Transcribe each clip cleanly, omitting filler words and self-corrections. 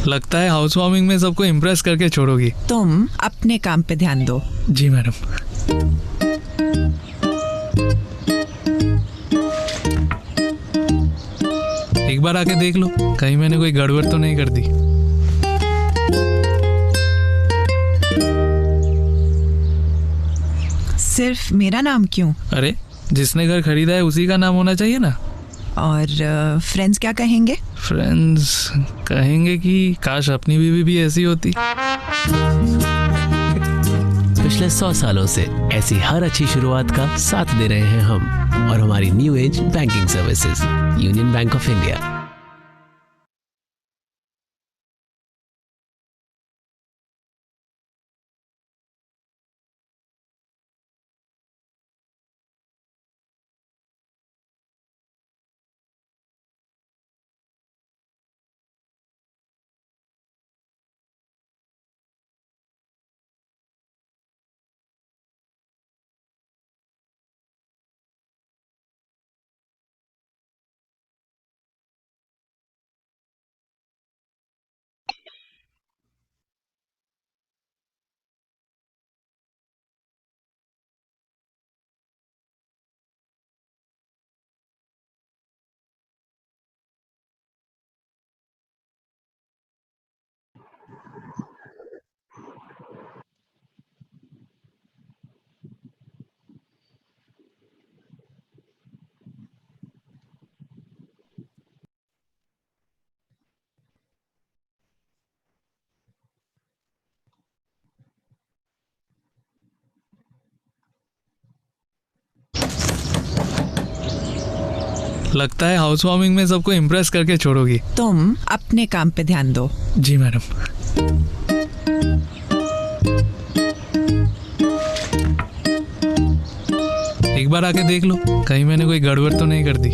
लगता है house warming में सबको इम्प्रेस करके छोड़ोगी। तुम अपने काम पे ध्यान दो। जी मैडम। एक बार आके देख लो, कहीं मैंने कोई गड़बड़ तो नहीं कर दी। सिर्फ मेरा नाम क्यों? अरे, जिसने घर खरीदा है उसी का नाम होना चाहिए ना। और फ्रेंड्स क्या कहेंगे? फ्रेंड्स कहेंगे कि काश अपनी बीवी भी ऐसी होती। पिछले 100 सालों से ऐसी हर अच्छी शुरुआत का साथ दे रहे हैं हम और हमारी new age banking services union bank of India. लगता है हाउस वार्मिंग में सबको इम्प्रेस करके छोड़ोगी। तुम अपने काम पे ध्यान दो। जी मैडम। एक बार आके देख लो, कहीं मैंने कोई गड़बड़ तो नहीं कर दी।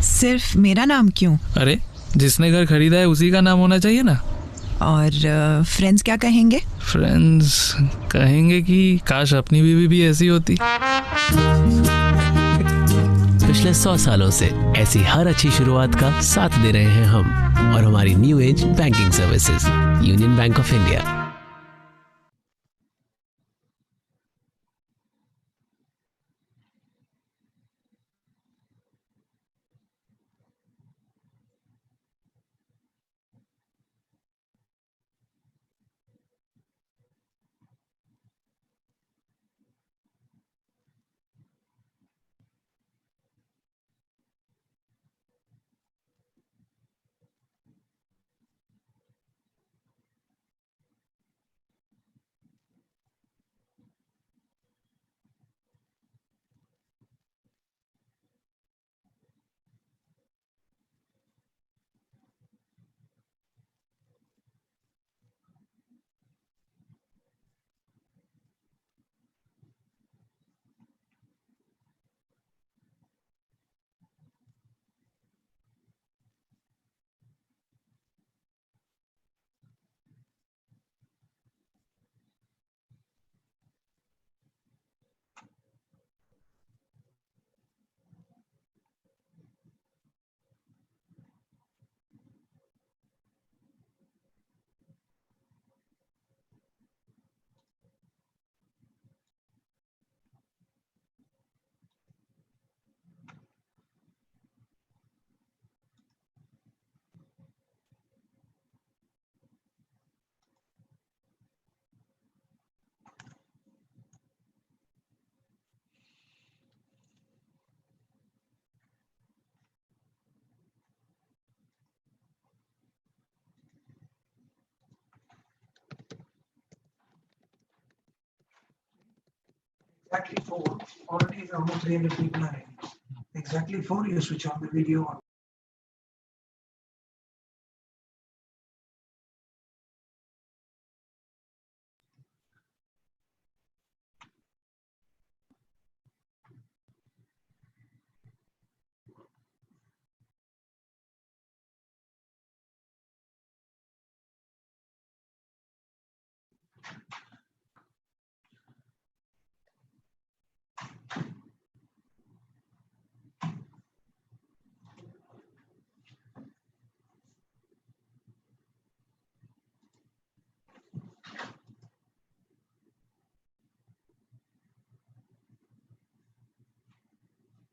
सिर्फ मेरा नाम क्यों? अरे, जिसने घर खरीदा है उसी का नाम होना चाहिए ना। और फ्रेंड्स क्या कहेंगे? फ्रेंड्स कहेंगे कि काश अपनी बीवी भी ऐसी होती। पिछले 100 सालों से ऐसी हर अच्छी शुरुआत का साथ दे रहे हैं हम और हमारी new age banking services union bank of India. Exactly 4. Already almost 300 people are in. Exactly 4, you switch on the video on.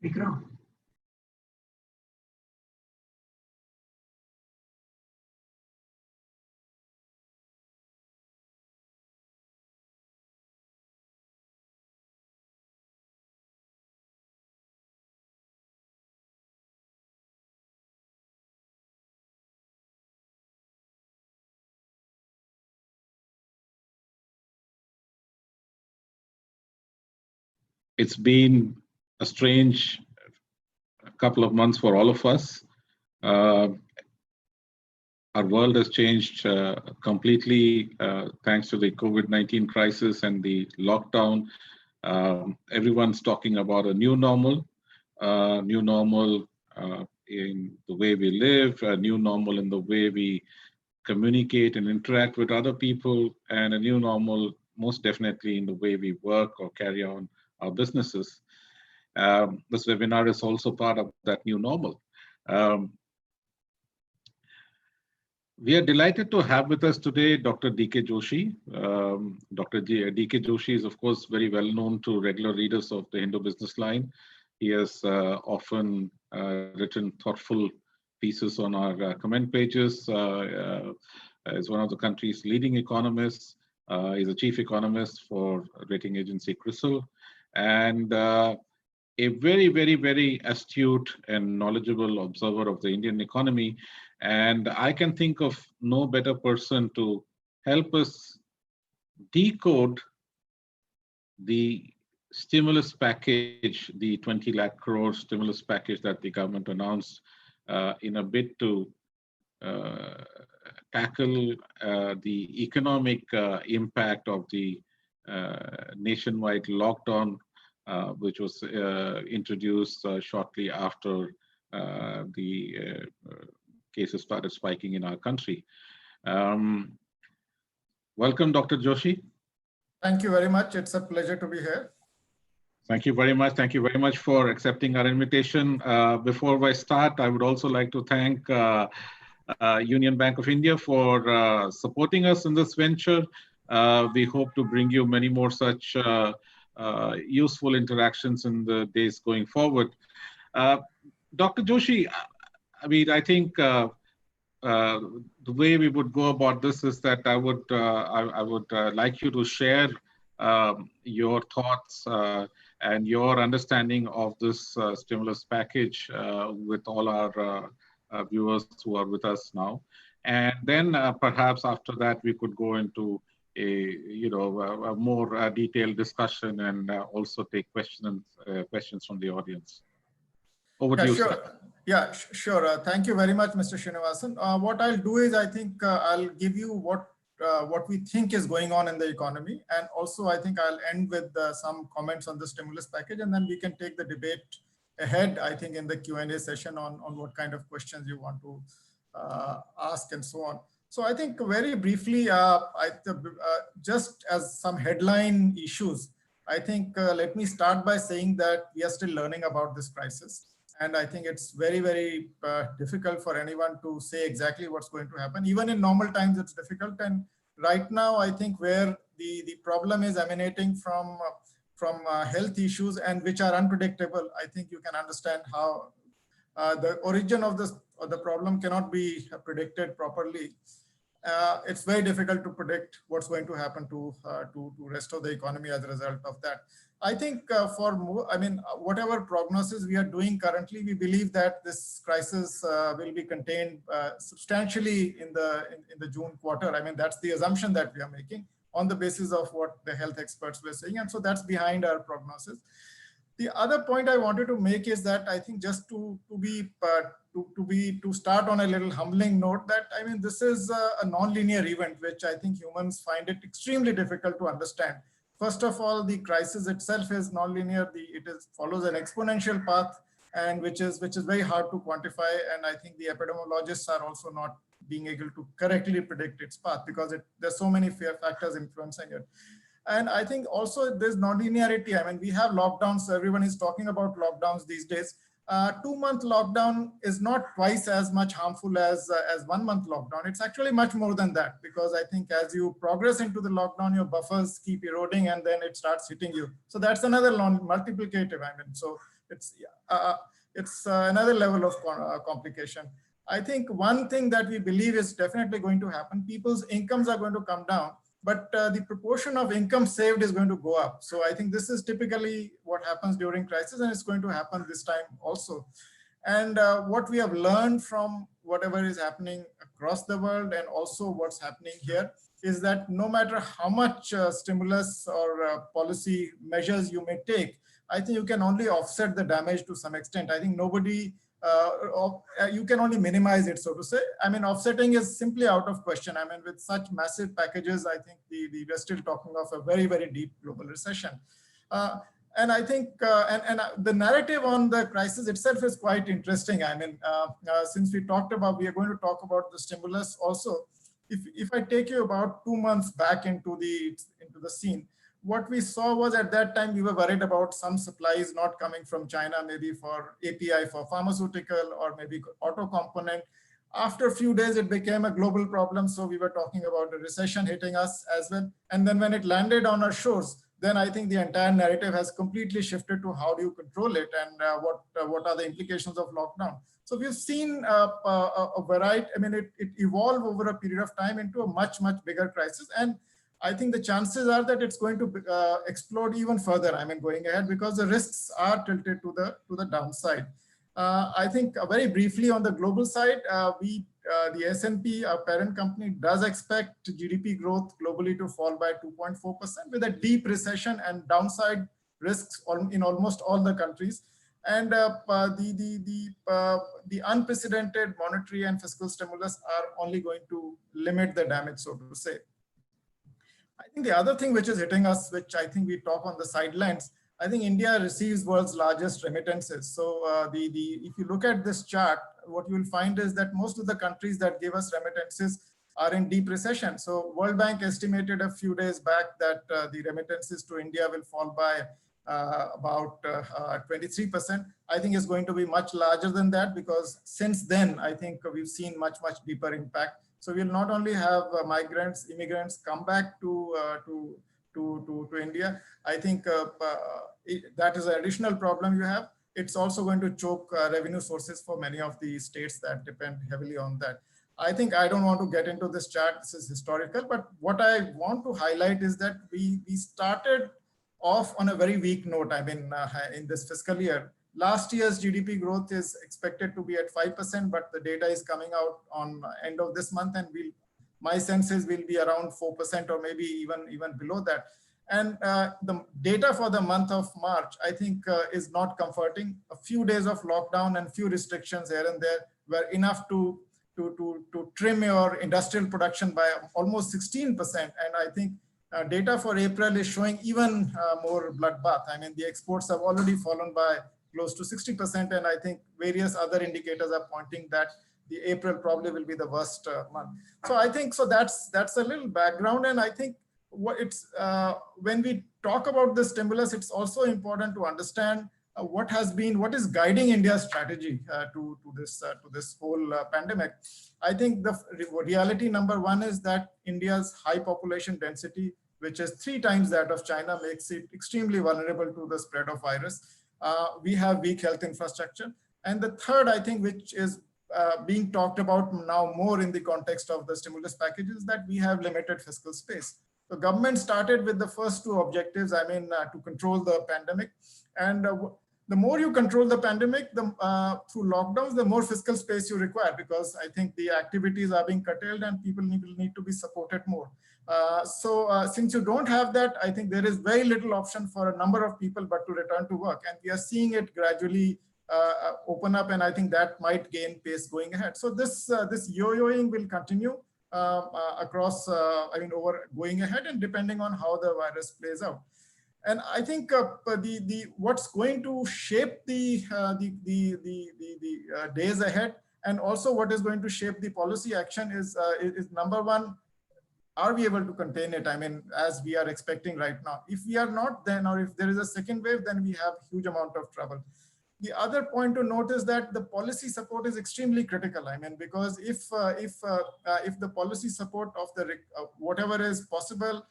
Vikram. It's been a strange couple of months for all of us. Our world has changed completely thanks to the COVID-19 crisis and the lockdown. Everyone's talking about a new normal in the way we live, a new normal in the way we communicate and interact with other people, and a new normal most definitely in the way we work or carry on our businesses. This webinar is also part of that new normal. We are delighted to have with us today Dr. D.K. Joshi. Dr. D.K. Joshi is, of course, very well known to regular readers of the Hindu BusinessLine. He has often written thoughtful pieces on our comment pages. Is one of the country's leading economists. He's a chief economist for rating agency CRISIL, and a very, very, very astute and knowledgeable observer of the Indian economy. And I can think of no better person to help us decode the stimulus package, the 20 lakh crore stimulus package that the government announced in a bid to tackle the economic impact of the nationwide lockdown, which was introduced shortly after the cases started spiking in our country. Welcome, Dr. Joshi. Thank you very much. It's a pleasure to be here. Thank you very much. Thank you very much for accepting our invitation. Before I start, I would also like to thank Union Bank of India for supporting us in this venture. We hope to bring you many more such useful interactions in the days going forward. Dr. Joshi, I mean, I think the way we would go about this is that I would like you to share your thoughts and your understanding of this stimulus package with all our viewers who are with us now, and then perhaps after that we could go into a more detailed discussion and also take questions from the audience. Over to you, sure. sir. Yeah, sure. Thank you very much, Mr. Srinivasan. What I'll do is, I think I'll give you what we think is going on in the economy, and also I think I'll end with some comments on the stimulus package, and then we can take the debate ahead, I think, in the Q&A session on what kind of questions you want to ask and so on. So I think very briefly, just as some headline issues, I think let me start by saying that we are still learning about this crisis. And I think it's very, very difficult for anyone to say exactly what's going to happen. Even in normal times, it's difficult. And right now, I think where the problem is emanating from health issues and which are unpredictable, I think you can understand how the origin of the problem cannot be predicted properly. It's very difficult to predict what's going to happen to rest of the economy as a result of that. I think whatever prognosis we are doing currently, we believe that this crisis will be contained substantially in the June quarter. I mean, that's the assumption that we are making on the basis of what the health experts were saying, and so that's behind our prognosis. The other point I wanted to make is that I think just to start on a little humbling note, that I mean this is a non-linear event, which I think humans find it extremely difficult to understand. First of all, the crisis itself is non-linear. It follows an exponential path, and which is very hard to quantify. And I think the epidemiologists are also not being able to correctly predict its path because there's so many factors influencing it. And I think also there's non-linearity. I mean, we have lockdowns. Everyone is talking about lockdowns these days. 2-month lockdown is not twice as much harmful as 1-month lockdown. It's actually much more than that, because I think as you progress into the lockdown, your buffers keep eroding and then it starts hitting you. So that's another multiplicative. I mean, so it's another level of complication. I think one thing that we believe is definitely going to happen, people's incomes are going to come down, but the proportion of income saved is going to go up. So I think this is typically what happens during crisis, and it's going to happen this time also. And what we have learned from whatever is happening across the world and also what's happening here is that no matter how much stimulus or policy measures you may take, I think you can only offset the damage to some extent. I think nobody, you can only minimize it, so to say. I mean, offsetting is simply out of question. I mean, with such massive packages, I think we're still talking of a very, very deep global recession. And I think, the narrative on the crisis itself is quite interesting. I mean, since we are going to talk about the stimulus also. If I take you about 2 months back into the scene, what we saw was at that time, we were worried about some supplies not coming from China, maybe for API for pharmaceutical or maybe auto component. After a few days, it became a global problem. So we were talking about a recession hitting us as well. And then when it landed on our shores, then I think the entire narrative has completely shifted to how do you control it and what are the implications of lockdown. So we've seen a variety, I mean, it evolved over a period of time into a much, much bigger crisis. And I think the chances are that it's going to explode even further, I mean, going ahead, because the risks are tilted to the downside. I think very briefly on the global side, the S&P, our parent company, does expect GDP growth globally to fall by 2.4% with a deep recession and downside risks in almost all the countries. And the unprecedented monetary and fiscal stimulus are only going to limit the damage, so to say. I think the other thing which is hitting us, which I think we talk on the sidelines, I think India receives world's largest remittances. So if you look at this chart, what you will find is that most of the countries that give us remittances are in deep recession. So World Bank estimated a few days back that the remittances to India will fall by about 23%. I think it's going to be much larger than that, because since then, I think we've seen much, much deeper impact. So we'll not only have migrants, immigrants come back to India. I think that is an additional problem you have. It's also going to choke revenue sources for many of the states that depend heavily on that. I think I don't want to get into this chart. This is historical, but what I want to highlight is that we started off on a very weak note. I mean, in this fiscal year, last year's GDP growth is expected to be at 5%, but the data is coming out on end of this month, and my sense is will be around 4% or maybe even below that. And the data for the month of March, I think, is not comforting. A few days of lockdown and few restrictions here and there were enough to trim your industrial production by almost 16%. And I think data for April is showing even more bloodbath. I mean, the exports have already fallen by close to 60%. And I think various other indicators are pointing that the April probably will be the worst month. So I think, so that's a little background. And I think when we talk about the stimulus, it's also important to understand what is guiding India's strategy to this whole pandemic. I think the reality number one is that India's high population density, which is 3 times that of China, makes it extremely vulnerable to the spread of virus. We have weak health infrastructure. And the third, I think, which is being talked about now more in the context of the stimulus packages, that we have limited fiscal space. The government started with the first 2 objectives, I mean, to control the pandemic. And the more you control the pandemic, through lockdowns, the more fiscal space you require, because I think the activities are being curtailed and people need to be supported more. Since you don't have that, I think there is very little option for a number of people but to return to work. And we are seeing it gradually open up, and I think that might gain pace going ahead. So this yo-yoing will continue across, over going ahead, and depending on how the virus plays out. And I think what's going to shape the days ahead, and also what is going to shape the policy action is number one, are we able to contain it? I mean, as we are expecting right now. If we are not, then, or if there is a second wave, then we have huge amount of trouble. The other point to note is that the policy support is extremely critical. I mean, because if the policy support of the whatever is possible,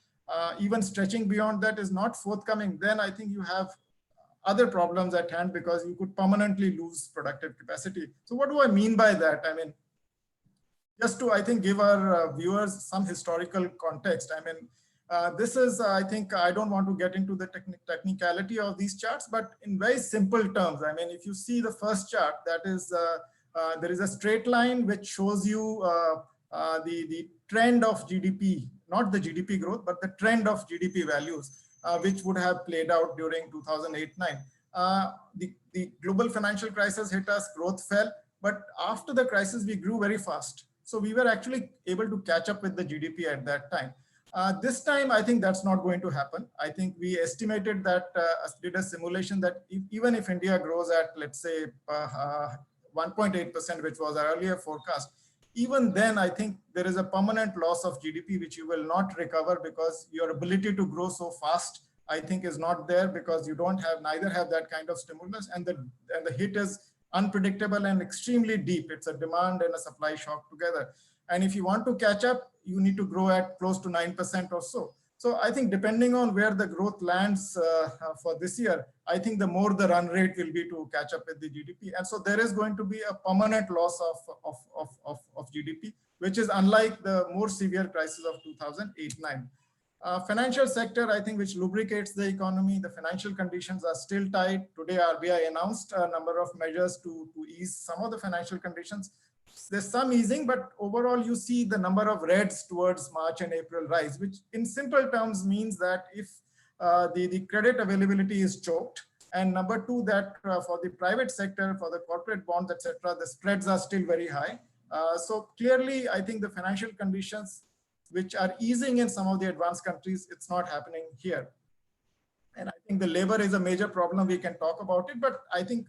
even stretching beyond that, is not forthcoming, then I think you have other problems at hand because you could permanently lose productive capacity. So what do I mean by that? I mean, just to, I think, give our viewers some historical context. I mean, this is, I think, I don't want to get into the technicality of these charts, but in very simple terms, I mean, if you see the first chart, that is, there is a straight line which shows you the trend of GDP, not the GDP growth, but the trend of GDP values, which would have played out during 2008-9. The global financial crisis hit us, growth fell, but after the crisis, we grew very fast. So we were actually able to catch up with the GDP at that time. This time, I think that's not going to happen. I think we estimated that, did a simulation that even if India grows at, let's say, 1.8%, which was our earlier forecast, even then, I think there is a permanent loss of GDP, which you will not recover because your ability to grow so fast, I think, is not there because you don't have, neither have that kind of stimulus, and the hit is unpredictable and extremely deep. It's a demand and a supply shock together. And if you want to catch up, you need to grow at close to 9% or so. So I think depending on where the growth lands for this year, I think the more the run rate will be to catch up with the GDP. And so there is going to be a permanent loss of GDP, which is unlike the more severe crisis of 2008-9. Financial sector, I think, which lubricates the economy, the financial conditions are still tight. Today, RBI announced a number of measures to ease some of the financial conditions. There's some easing, but overall, you see the number of reds towards March and April rise, which in simple terms means that if the credit availability is choked, and number two, that for the private sector, for the corporate bonds, etc., the spreads are still very high. So clearly, I think the financial conditions which are easing in some of the advanced countries, it's not happening here. And I think the labor is a major problem. We can talk about it, but I think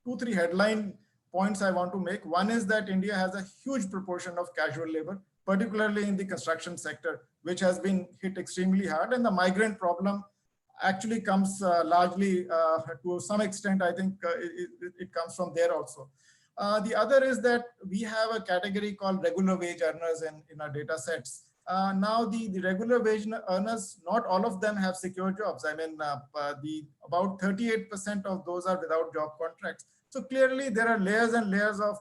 2-3 headline points I want to make. One is that India has a huge proportion of casual labor, particularly in the construction sector, which has been hit extremely hard. And the migrant problem actually comes largely to some extent, I think it comes from there also. The other is that we have a category called regular wage earners in our data sets. Now the regular wage earners, not all of them have secure jobs. I mean, about 38% of those are without job contracts. So clearly there are layers and layers of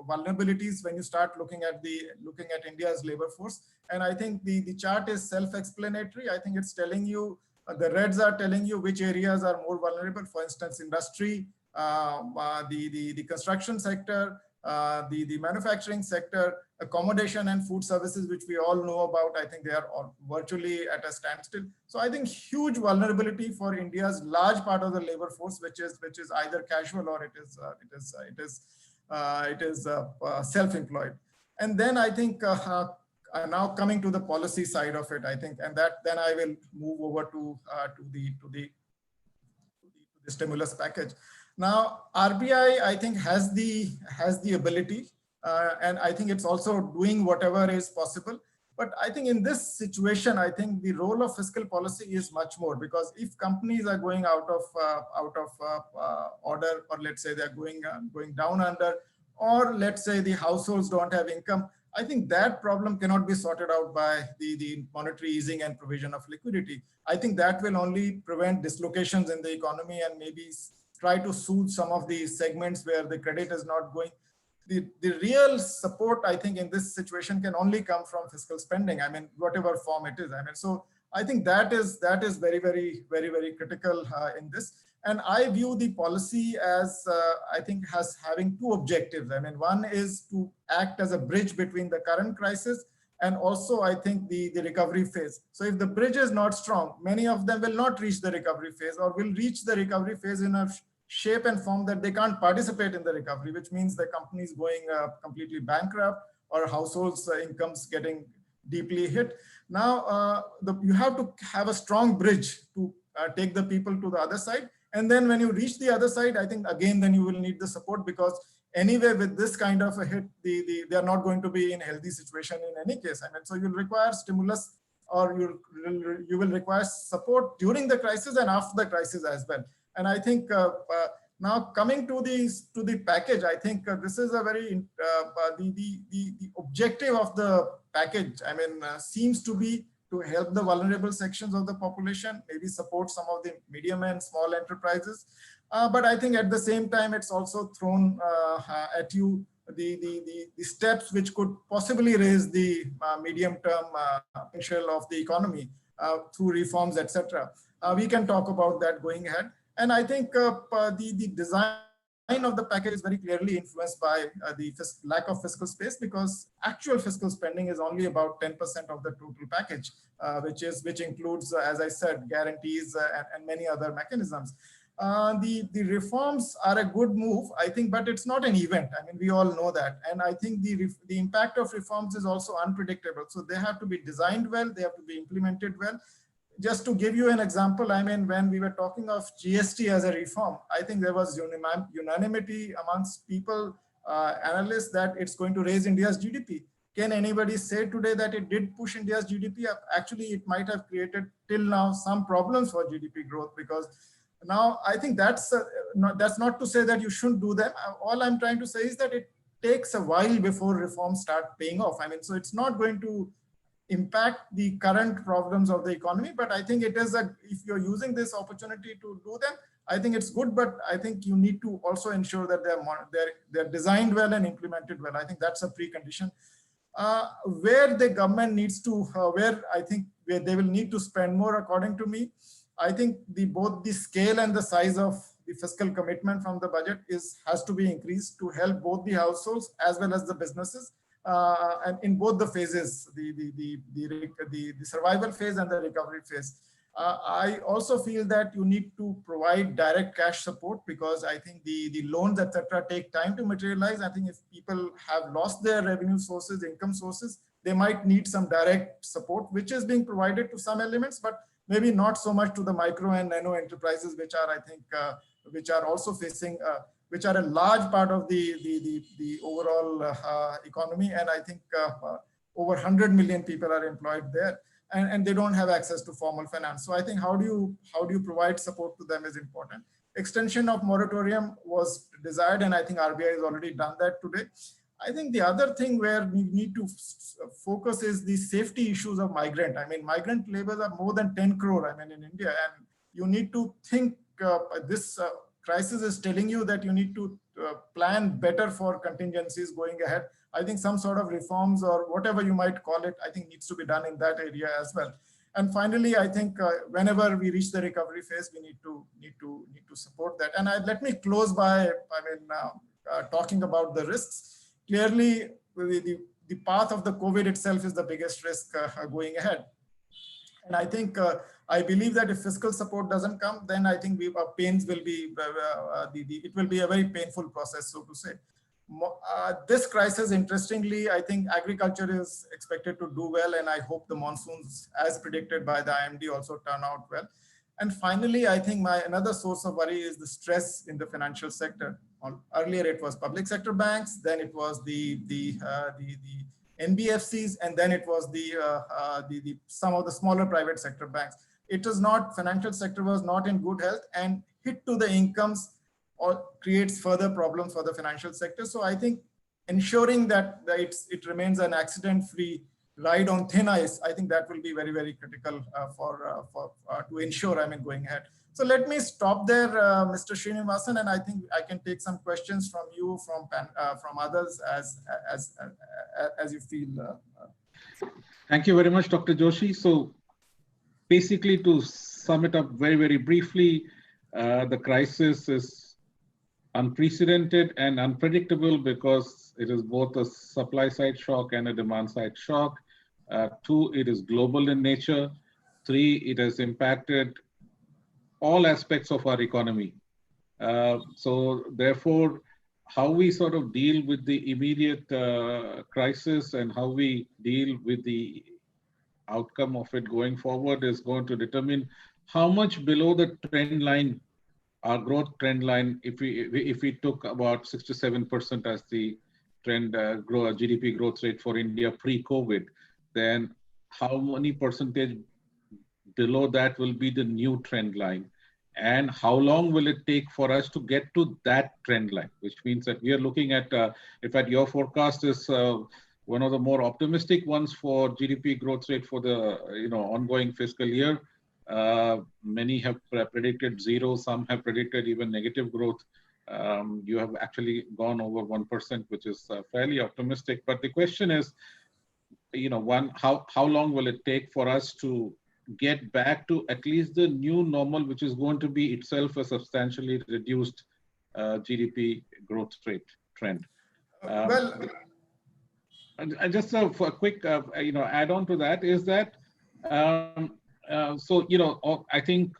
vulnerabilities when you start looking at India's labor force. And I think the chart is self-explanatory. I think it's telling you, the reds are telling you which areas are more vulnerable. For instance, industry, the construction sector, the manufacturing sector, accommodation and food services, which we all know about. I think they are all virtually at a standstill. So I think huge vulnerability for India's large part of the labor force, which is either casual or it is self-employed. And then I think now coming to the policy side of it, I think, and then I will move over to the stimulus package. Now, RBI, I think, has the ability, and I think it's also doing whatever is possible. But I think in this situation, I think the role of fiscal policy is much more, because if companies are going out of order, or let's say they're going down under, or let's say the households don't have income, I think that problem cannot be sorted out by the monetary easing and provision of liquidity. I think that will only prevent dislocations in the economy and maybe try to soothe some of the segments where the credit is not going. The real support, I think, in this situation can only come from fiscal spending. I mean, whatever form it is. I mean, so I think that is very, very, very, very critical in this. And I view the policy as, I think, having two objectives. I mean, one is to act as a bridge between the current crisis and also, I think, the recovery phase. So if the bridge is not strong, many of them will not reach the recovery phase, or will reach the recovery phase in a shape and form that they can't participate in the recovery, which means the company is going completely bankrupt, or households' incomes getting deeply hit. Now, you have to have a strong bridge to take the people to the other side. And then when you reach the other side, I think, again, then you will need the support, because anyway, with this kind of a hit, they are not going to be in a healthy situation in any case. I mean, so you'll require stimulus, or you will require support during the crisis and after the crisis as well. And I think now coming to the package, I think this is a very the objective of the package, I mean, seems to be to help the vulnerable sections of the population, maybe support some of the medium and small enterprises. But I think at the same time, it's also thrown at you the steps which could possibly raise the medium-term potential of the economy through reforms, etc. We can talk about that going ahead. And I think the design of the package is very clearly influenced by the lack of fiscal space, because actual fiscal spending is only about 10% of the total package, which includes, as I said, guarantees and many other mechanisms. The reforms are a good move, I think, but it's not an event. I mean, we all know that. And I think the impact of reforms is also unpredictable. So they have to be designed well, they have to be implemented well. Just to give you an example, I mean, when we were talking of GST as a reform, I think there was unanimity amongst people, analysts, that it's going to raise India's GDP. Can anybody say today that it did push India's GDP up? Actually, it might have created till now some problems for GDP growth, because now I think that's not to say that you shouldn't do them. All I'm trying to say is that it takes a while before reforms start paying off. I mean, so it's not going to impact the current problems of the economy, but I think it is if you're using this opportunity to do them, I think it's good, but I think you need to also ensure that they're designed well and implemented well. I think that's a precondition. Where the government needs to, where they will need to spend more, according to me, I think both the scale and the size of the fiscal commitment from the budget has to be increased to help both the households as well as the businesses. And in both the phases, the survival phase and the recovery phase. I also feel that you need to provide direct cash support, because I think the loans, etc., take time to materialize. I think if people have lost their revenue sources, income sources, they might need some direct support, which is being provided to some elements, but maybe not so much to the micro and nano enterprises, which are, I think, which are also facing which are a large part of the overall economy. And I think over 100 million people are employed there, and they don't have access to formal finance. So I think how do you provide support to them is important. Extension of moratorium was desired, and I think RBI has already done that today. I think the other thing where we need to focus is the safety issues of migrant. I mean, migrant laborers are more than 10 crore, I mean, in India, and you need to think this crisis is telling you that you need to plan better for contingencies going ahead. I think some sort of reforms, or whatever you might call it, I think needs to be done in that area as well. And finally, I think whenever we reach the recovery phase, we need to support that. And let me close by, talking about the risks. Clearly, the path of the COVID itself is the biggest risk going ahead. And I think I believe that if fiscal support doesn't come, then I think pains will be it will be a very painful process, so to say. This crisis, interestingly, I think agriculture is expected to do well, and I hope the monsoons, as predicted by the IMD, also turn out well. And finally, I think another source of worry is the stress in the financial sector. Earlier, it was public sector banks, then it was the NBFCs, and then it was some of the smaller private sector banks. It was not, financial sector was not in good health, and hit to the incomes or creates further problems for the financial sector. So I think ensuring that it remains an accident-free ride on thin ice, I think that will be very, very critical to ensure, I mean, going ahead. So let me stop there, Mr. Srinivasan, and I think I can take some questions from you, from others, as you feel. Thank you very much, Dr. Joshi. So basically, to sum it up very, very briefly, the crisis is unprecedented and unpredictable because it is both a supply side shock and a demand side shock. 2, it is global in nature. 3, it has impacted all aspects of our economy. So therefore, how we sort of deal with the immediate crisis and how we deal with the outcome of it going forward is going to determine how much below the trend line, our growth trend line, if we took about 6 to 7% as the trend GDP growth rate for India pre-COVID, then how many percentage below that will be the new trend line, and how long will it take for us to get to that trend line, which means that we are looking at, in fact, your forecast is one of the more optimistic ones for GDP growth rate for the ongoing fiscal year. Many have predicted zero, some have predicted even negative growth. You have actually gone over 1%, which is fairly optimistic. But the question is, one, how long will it take for us to get back to at least the new normal, which is going to be itself a substantially reduced GDP growth rate trend? Well, and just for a quick, add on to that is that, I think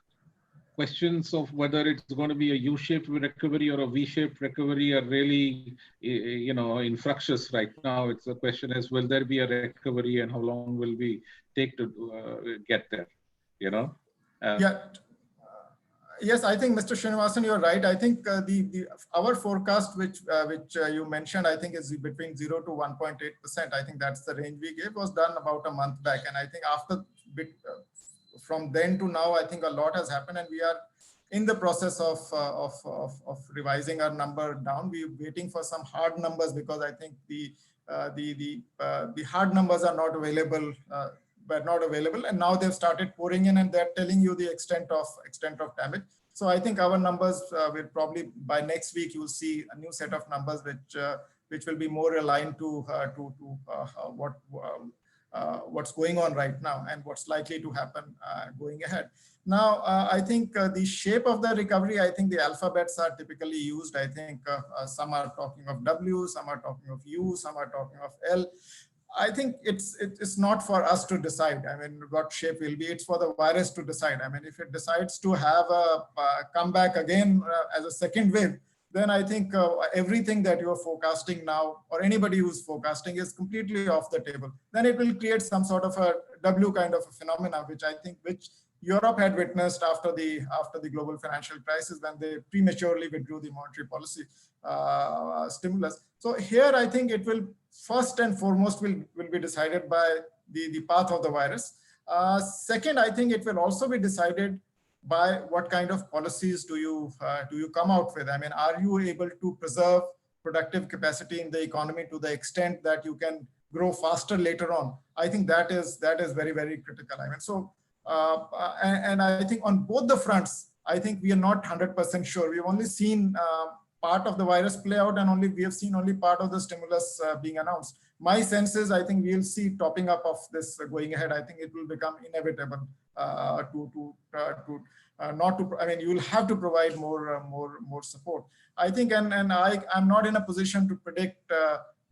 questions of whether it's going to be a U-shaped recovery or a V-shaped recovery are really, infructious right now. It's the question is, will there be a recovery and how long will we take to get there? Yeah. Yes, I think Mr. Srinivasan, you're right. I think our forecast, which you mentioned, I think is between 0 to 1.8%. I think that's the range we gave, was done about a month back. And I think from then to now, I think a lot has happened, and we are in the process of revising our number down. We're waiting for some hard numbers because I think the hard numbers are not available. And now they've started pouring in, and they're telling you the extent of damage. So I think our numbers will probably by next week you'll see a new set of numbers which will be more aligned to what's going on right now and what's likely to happen going ahead. Now, I think the shape of the recovery, I think the alphabets are typically used. I think some are talking of W, some are talking of U, some are talking of L. I think it's not for us to decide. I mean, what shape will be. It's for the virus to decide. I mean, if it decides to have a comeback again as a second wave, then I think everything that you are forecasting now, or anybody who's forecasting, is completely off the table. Then it will create some sort of a W kind of a phenomena, which Europe had witnessed after the global financial crisis, when they prematurely withdrew the monetary policy stimulus. So here, I think it will first and foremost will be decided by the path of the virus. Second, I think it will also be decided by what kind of policies do you come out with. I mean, are you able to preserve productive capacity in the economy to the extent that you can grow faster later on? I think that is very, very critical. I mean, so and I think on both the fronts, I think we are not 100% sure. We've only seen part of the virus play out, and we have seen only part of the stimulus being announced. My sense is, I think we'll see topping up of this going ahead. I think it will become inevitable I mean, you will have to provide more support. I think, and I'm not in a position to predict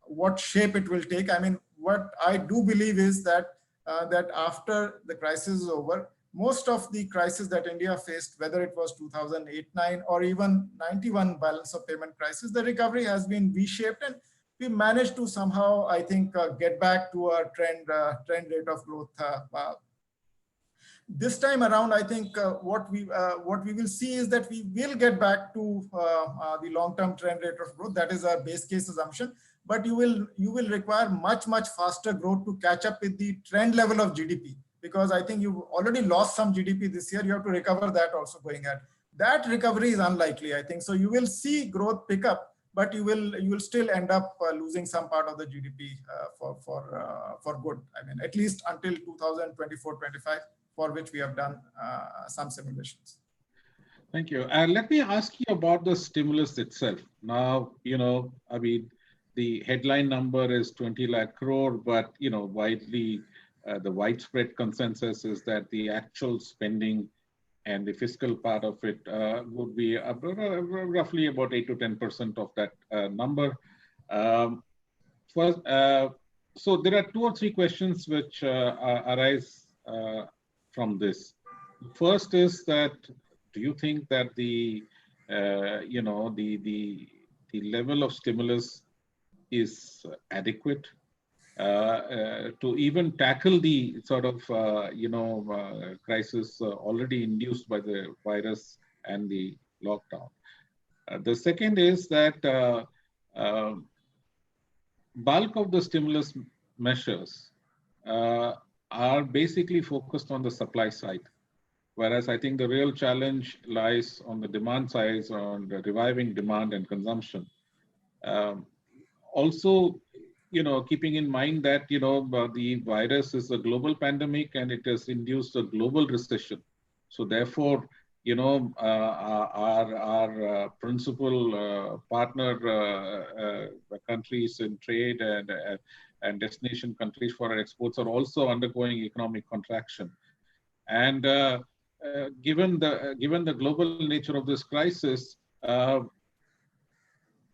what shape it will take. I mean, what I do believe is that after the crisis is over, most of the crisis that India faced, whether it was 2008-9 or even 91 balance of payment crisis, the recovery has been V-shaped, and we managed to somehow, I think, get back to our trend rate of growth. This time around, I think what we will see is that we will get back to the long-term trend rate of growth. That is our base case assumption. But you will require much faster growth to catch up with the trend level of GDP, because I think you've already lost some GDP this year. You have to recover that also going ahead. That recovery is unlikely, I think. So you will see growth pick up, but you will still end up losing some part of the GDP for good. I mean, at least until 2024-25, for which we have done some simulations. Thank you. And let me ask you about the stimulus itself. Now, I mean, the headline number is 20 lakh crore, but widely the widespread consensus is that the actual spending and the fiscal part of it would be roughly about 8 to 10% of that number. First, so there are 2 or 3 questions which arise from this. First is that, do you think that the level of stimulus is adequate to even tackle the sort of crisis already induced by the virus and the lockdown? The second is that bulk of the stimulus measures are basically focused on the supply side, whereas I think the real challenge lies on the demand side, on the reviving demand and consumption. Also, keeping in mind that, the virus is a global pandemic and it has induced a global recession. So therefore, our principal partner countries in trade and destination countries for our exports are also undergoing economic contraction. And given the global nature of this crisis, the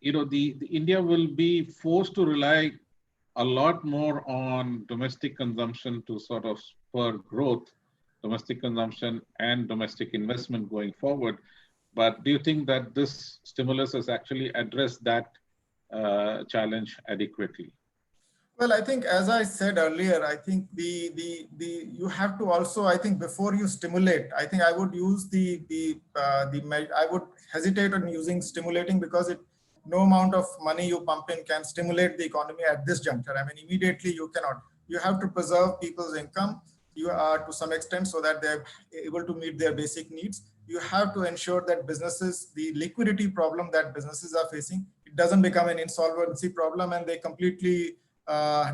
India will be forced to rely a lot more on domestic consumption to sort of spur growth, domestic consumption and domestic investment going forward. But do you think that this stimulus has actually addressed that challenge adequately? Well, I think, as I said earlier, I think you have to also, I think, before you stimulate, I think I would use I would hesitate on using stimulating, because no amount of money you pump in can stimulate the economy at this juncture. I mean, immediately you cannot. You have to preserve people's income, to some extent, so that they're able to meet their basic needs. You have to ensure that businesses, the liquidity problem that businesses are facing, it doesn't become an insolvency problem and they completely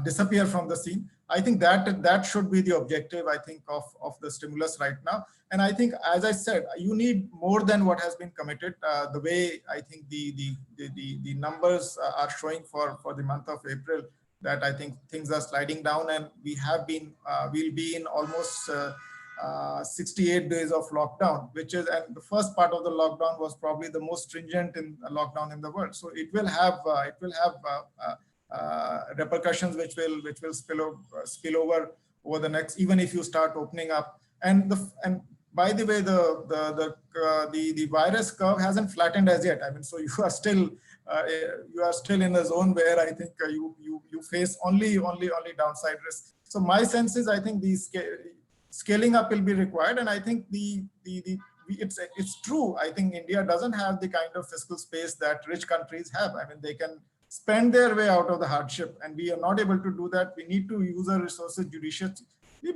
disappear from the scene. I think that should be the objective, I think, of the stimulus right now. And I think, as I said, you need more than what has been committed. The way I think the numbers are showing for the month of April, that I think things are sliding down, and we'll be in almost 68 days of lockdown, and the first part of the lockdown was probably the most stringent lockdown in the world. So it will have repercussions which will spill over the next, even if you start opening up. And by the way, the virus curve hasn't flattened as yet. I mean, so you are still in a zone where I think you face only downside risk. So my sense is, I think the scaling up will be required, and I think it's true. I think India doesn't have the kind of fiscal space that rich countries have. I mean, they can spend their way out of the hardship, and we are not able to do that. We need to use our resources judiciously.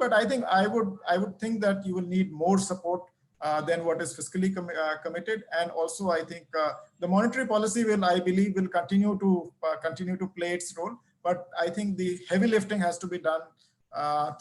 But I think I would think that you will need more support than what is fiscally committed. And also, I think the monetary policy I believe will continue to play its role. But I think the heavy lifting has to be done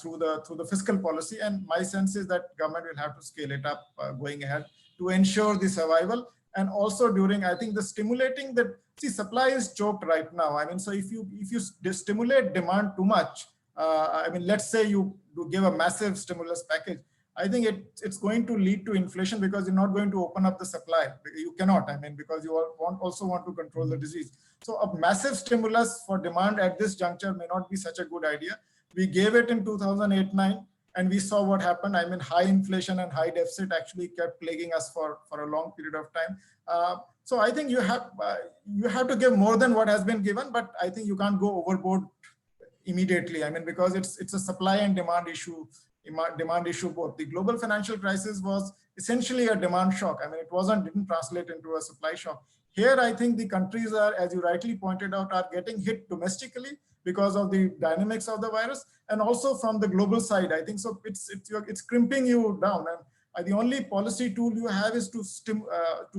through the fiscal policy. And my sense is that government will have to scale it up going ahead to ensure the survival. And also I think the stimulating supply is choked right now. I mean, so if you stimulate demand too much, I mean, let's say you give a massive stimulus package, I think it's going to lead to inflation, because you're not going to open up the supply. You cannot, I mean, because you also want to control the disease. So a massive stimulus for demand at this juncture may not be such a good idea. We gave it in 2008-9, and we saw what happened. I mean, high inflation and high deficit actually kept plaguing us for a long period of time. So I think you have to give more than what has been given, but I think you can't go overboard immediately. I mean, because it's a supply and demand issue both. The global financial crisis was essentially a demand shock. I mean, didn't translate into a supply shock. Here, I think the countries are, as you rightly pointed out, are getting hit domestically because of the dynamics of the virus, and also from the global side. I think so. It's crimping you down, and the only policy tool you have is to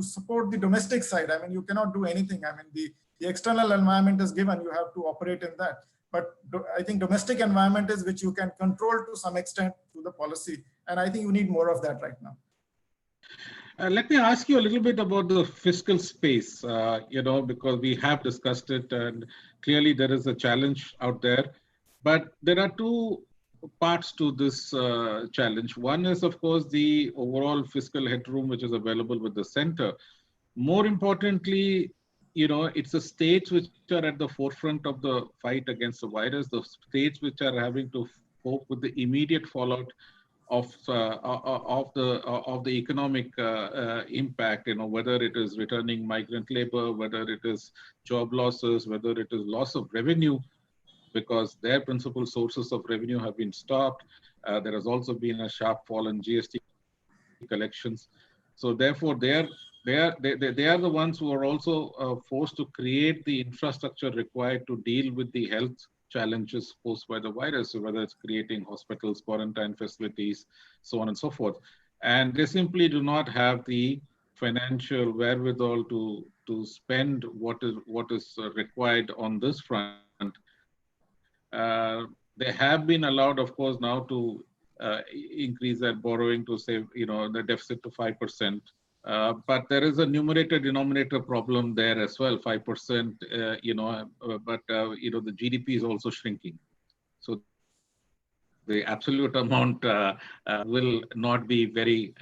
support the domestic side. I mean, you cannot do anything. I mean, the external environment is given. You have to operate in that. But I think domestic environment is which you can control to some extent through the policy, and I think you need more of that right now. Let me ask you a little bit about the fiscal space, because we have discussed it, and clearly there is a challenge out there. But there are two parts to this challenge. One is, of course, the overall fiscal headroom which is available with the center. More importantly, it's the states which are at the forefront of the fight against the virus, the states which are having to cope with the immediate fallout of the economic impact, whether it is returning migrant labor, whether it is job losses, whether it is loss of revenue, because their principal sources of revenue have been stopped. There has also been a sharp fall in GST collections. So therefore, they are the ones who are also forced to create the infrastructure required to deal with the health challenges posed by the virus, so whether it's creating hospitals, quarantine facilities, so on and so forth. And they simply do not have the financial wherewithal to spend what is required on this front They have been allowed, of course, now to increase their borrowing to say, the deficit to 5%. But there is a numerator denominator problem there as well, 5%, but the GDP is also shrinking. So the absolute amount will not be very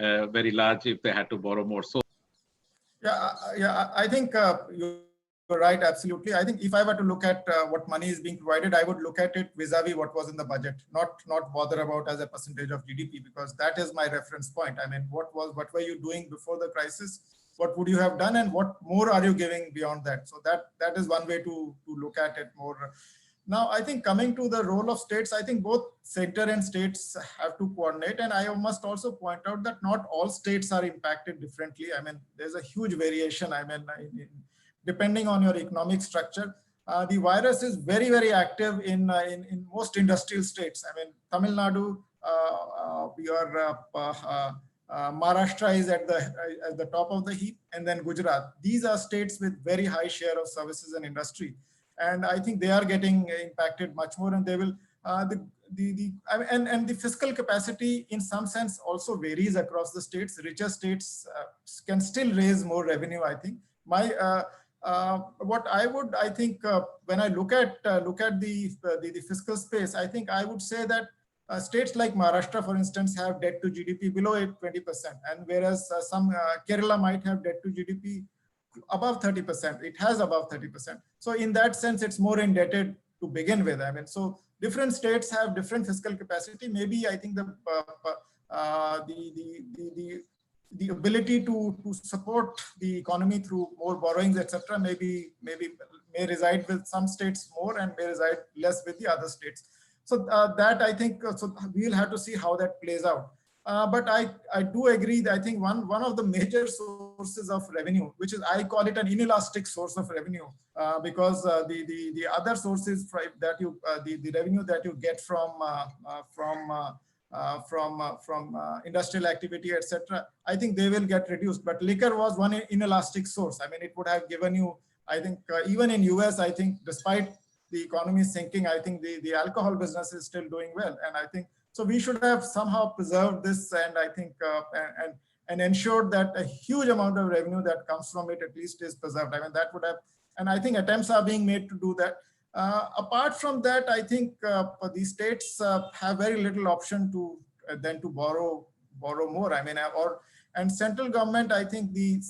large if they had to borrow more. So I think you're right, absolutely. I think if I were to look at what money is being provided, I would look at it vis-a-vis what was in the budget, not bother about as a percentage of GDP, because that is my reference point. I mean, what were you doing before the crisis? What would you have done, and what more are you giving beyond that? So that is one way to look at it more. Now, I think coming to the role of states, I think both center and states have to coordinate. And I must also point out that not all states are impacted differently. I mean, there's a huge variation. I mean, depending on your economic structure, the virus is very, very active in most industrial states. I mean, Tamil Nadu, Maharashtra is at the top of the heap, and then Gujarat. These are states with very high share of services and industry. And I think they are getting impacted much more, and they will. And the fiscal capacity, in some sense, also varies across the states. Richer states can still raise more revenue. I think I think when I look at the fiscal space, I think I would say that states like Maharashtra, for instance, have debt to GDP below 20%, and whereas some Kerala might have debt to GDP above 30%. It has above 30%. So in that sense, it's more indebted to begin with. I mean, so different states have different fiscal capacity. Maybe I think the ability to support the economy through more borrowings, etc., may reside with some states more and may reside less with the other states. So that I think so we'll have to see how that plays out. But I do agree that I think one of the major sources of revenue, which is, I call it an inelastic source of revenue, because the other sources that the revenue that you get from industrial activity, etc., I think they will get reduced. But liquor was one inelastic source. I mean, it would have given you, I think, even in US, I think, despite the economy sinking, I think the alcohol business is still doing well. And I think, so we should have somehow preserved this, and I think, and ensured that a huge amount of revenue that comes from it at least is preserved. I mean, that would have, and I think attempts are being made to do that. Apart from that, I think the states have very little option than to borrow more. I mean, and central government, I think the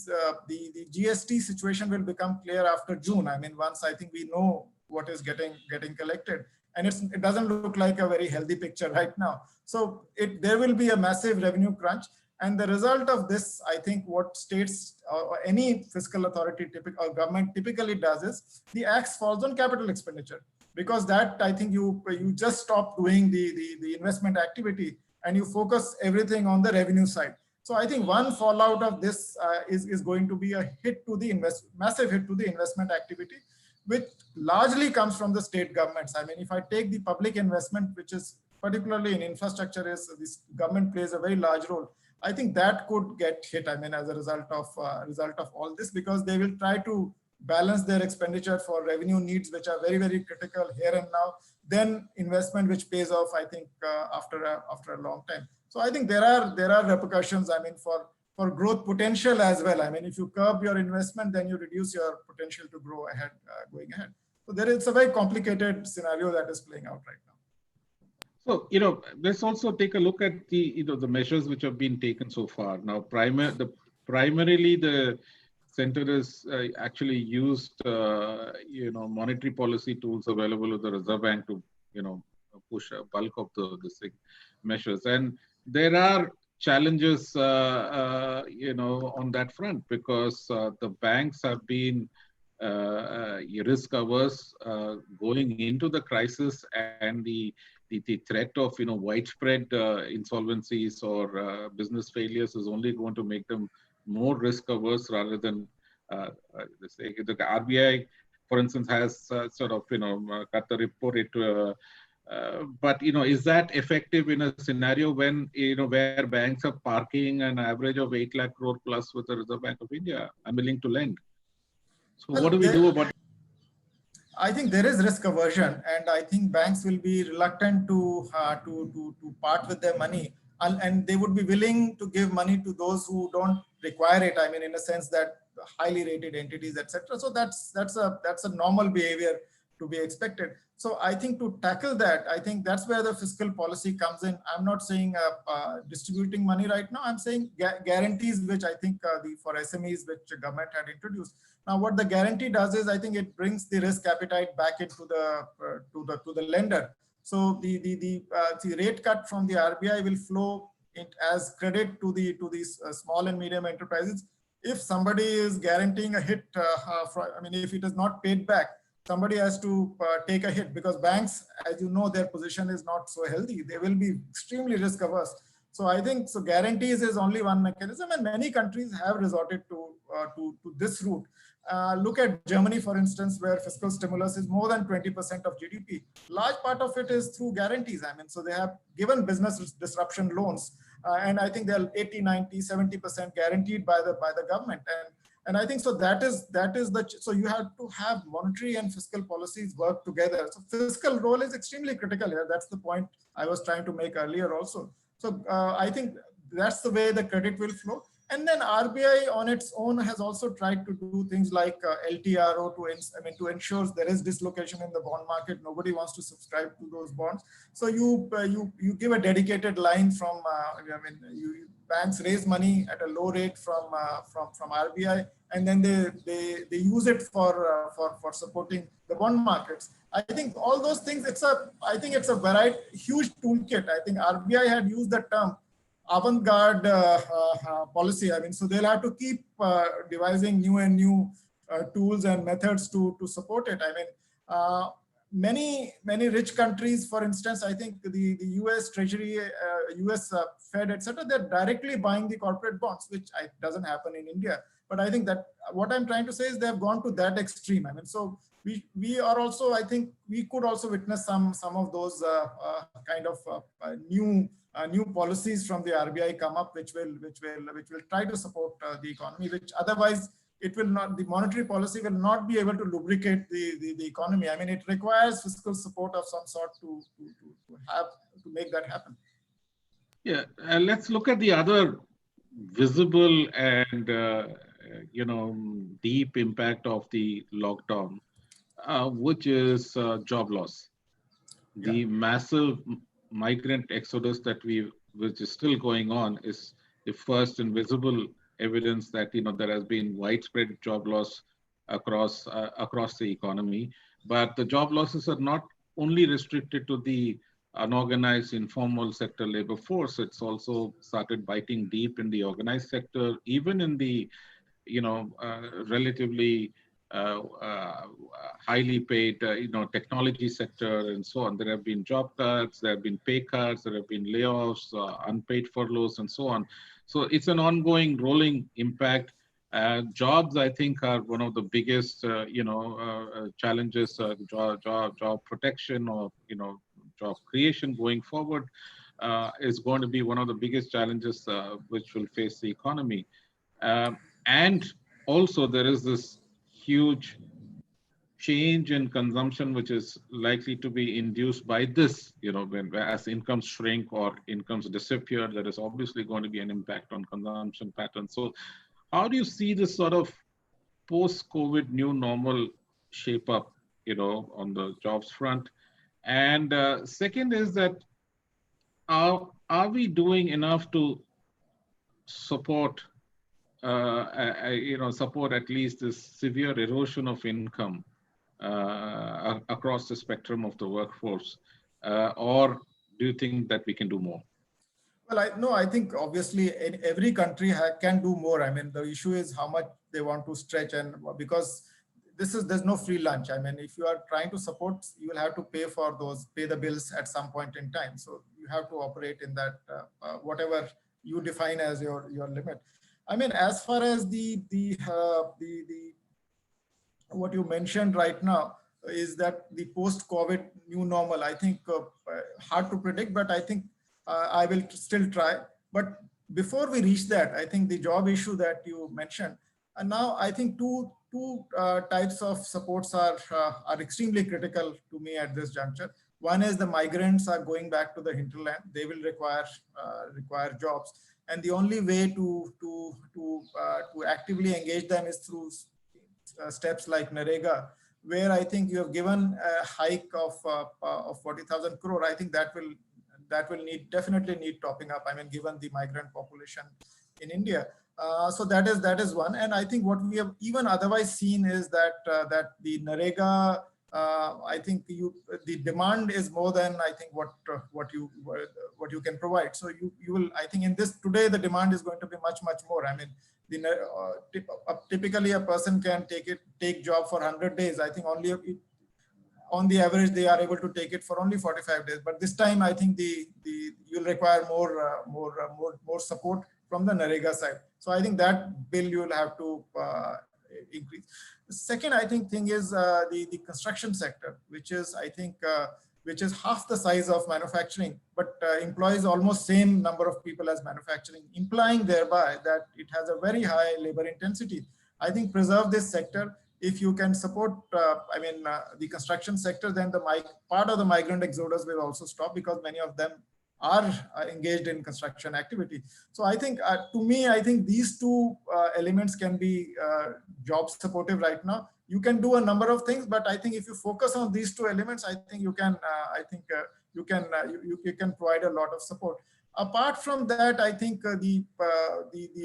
GST situation will become clear after June. I mean, once I think we know what is getting collected. And it doesn't look like a very healthy picture right now. So there will be a massive revenue crunch. And the result of this, I think what states or any fiscal authority or government typically does is the axe falls on capital expenditure. Because that, I think you just stop doing the investment activity and you focus everything on the revenue side. So I think one fallout of this is going to be a hit to the massive hit to the investment activity, which largely comes from the state governments. I mean, if I take the public investment, which is particularly in infrastructure, this government plays a very large role. I think that could get hit. I mean, as a result of all this, because they will try to balance their expenditure for revenue needs, which are very, very critical here and now. Then investment, which pays off, I think, after a long time. So I think there are repercussions. I mean, for growth potential as well. I mean, if you curb your investment, then you reduce your potential to grow ahead, going ahead. So it's a very complicated scenario that is playing out right now. So, let's also take a look at the measures which have been taken so far. Now, primarily the center has actually used, monetary policy tools available with the Reserve Bank to, push a bulk of the measures. And there are challenges, on that front, because the banks have been risk averse going into the crisis, and the threat of widespread insolvencies or business failures is only going to make them more risk averse rather than the RBI, for instance, has cut the repo rate. But is that effective in a scenario when where banks are parking an average of 8 lakh crore plus with the Reserve Bank of India unwilling to lend? So what do we do about? I think there is risk aversion, and I think banks will be reluctant to part with their money, and they would be willing to give money to those who don't require it. I mean, in a sense that highly rated entities, etc. So that's a normal behavior to be expected. So I think to tackle that, I think that's where the fiscal policy comes in. I'm not saying distributing money right now. I'm saying guarantees, which I think for SMEs, which the government had introduced. Now, what the guarantee does is, I think it brings the risk appetite back into to the lender. So the rate cut from the RBI will flow it as credit to these small and medium enterprises. If somebody is guaranteeing a hit, I mean, if it is not paid back, somebody has to take a hit, because banks, as you know, their position is not so healthy. They will be extremely risk averse. So I think so guarantees is only one mechanism, and many countries have resorted to this route. Look at Germany, for instance, where fiscal stimulus is more than 20% of GDP. Large part of it is through guarantees. I mean, so they have given business disruption loans, and I think they're 80, 90, 70% guaranteed by the government. And I think so so you have to have monetary and fiscal policies work together. So fiscal role is extremely critical here. That's the point I was trying to make earlier also. So I think that's the way the credit will flow. And then RBI on its own has also tried to do things like LTRO to ensure there is dislocation in the bond market. Nobody wants to subscribe to those bonds. So you give a dedicated line from banks raise money at a low rate from RBI, and then they use it for supporting the bond markets. I think all those things, I think it's a variety, huge toolkit. I think RBI had used the term avant-garde policy. I mean, so they'll have to keep devising new and new tools and methods to support it. I mean, many rich countries, for instance, I think the US Treasury, US Fed, etc., they're directly buying the corporate bonds, which doesn't happen in India. But I think that what I'm trying to say is they've gone to that extreme. I mean, so we are also, I think we could also witness some of those kind of new policies from the RBI come up, which will try to support the economy, which otherwise it will not, the monetary policy will not be able to lubricate the economy. I mean, it requires fiscal support of some sort to make that happen. Yeah, let's look at the other visible and deep impact of the lockdown, which is job loss. The massive migrant exodus which is still going on, is the first and visible evidence that there has been widespread job loss across the economy. But the job losses are not only restricted to the unorganized informal sector labor force. It's also started biting deep in the organized sector, even in the relatively highly paid, technology sector and so on. There have been job cuts, there have been pay cuts, there have been layoffs, unpaid furloughs, and so on. So it's an ongoing rolling impact. Jobs, I think, are one of the biggest, challenges. Job protection or job creation going forward is going to be one of the biggest challenges which will face the economy. And also, there is this huge change in consumption, which is likely to be induced by this, as incomes shrink or incomes disappear, there is obviously going to be an impact on consumption patterns. So how do you see this sort of post-COVID new normal shape up, on the jobs front? And second is that, are we doing enough to support support at least this severe erosion of income across the spectrum of the workforce, or do you think that we can do more? Well, I think obviously every country can do more. I mean, the issue is how much they want to stretch, and because there's no free lunch. I mean, if you are trying to support, you will have to pay the bills at some point in time. So you have to operate in that whatever you define as your limit. I mean, as far as the what you mentioned right now is that the post-COVID new normal, I think hard to predict, but I think I will still try. But before we reach that, I think the job issue that you mentioned, and now I think two two types of supports are extremely critical to me at this juncture. One is the migrants are going back to the hinterland. They will require jobs, and the only way to actively engage them is through steps like Narega, where I think you have given a hike of 40,000 crore. I think that will definitely need topping up. I mean, given the migrant population in India. So that is one. And I think what we have even otherwise seen is that the Narega, I think the demand is more than I think what you can provide. So you will, I think in this today the demand is going to be much more. I mean, typically a person can take job for 100 days. I think only on the average they are able to take it for only 45 days. But this time I think you'll require more support from the Narega side. So I think that bill you will have to increase. The second, I think, thing is the construction sector, which is, I think, which is half the size of manufacturing, but employs almost same number of people as manufacturing, implying thereby that it has a very high labor intensity. I think preserve this sector. If you can support, the construction sector, then the part of the migrant exodus will also stop, because many of them are engaged in construction activity. So I think, to me, I think these two elements can be job supportive right now. You can do a number of things, but I think if you focus on these two elements, I think you can, you can provide a lot of support. Apart from that, I think the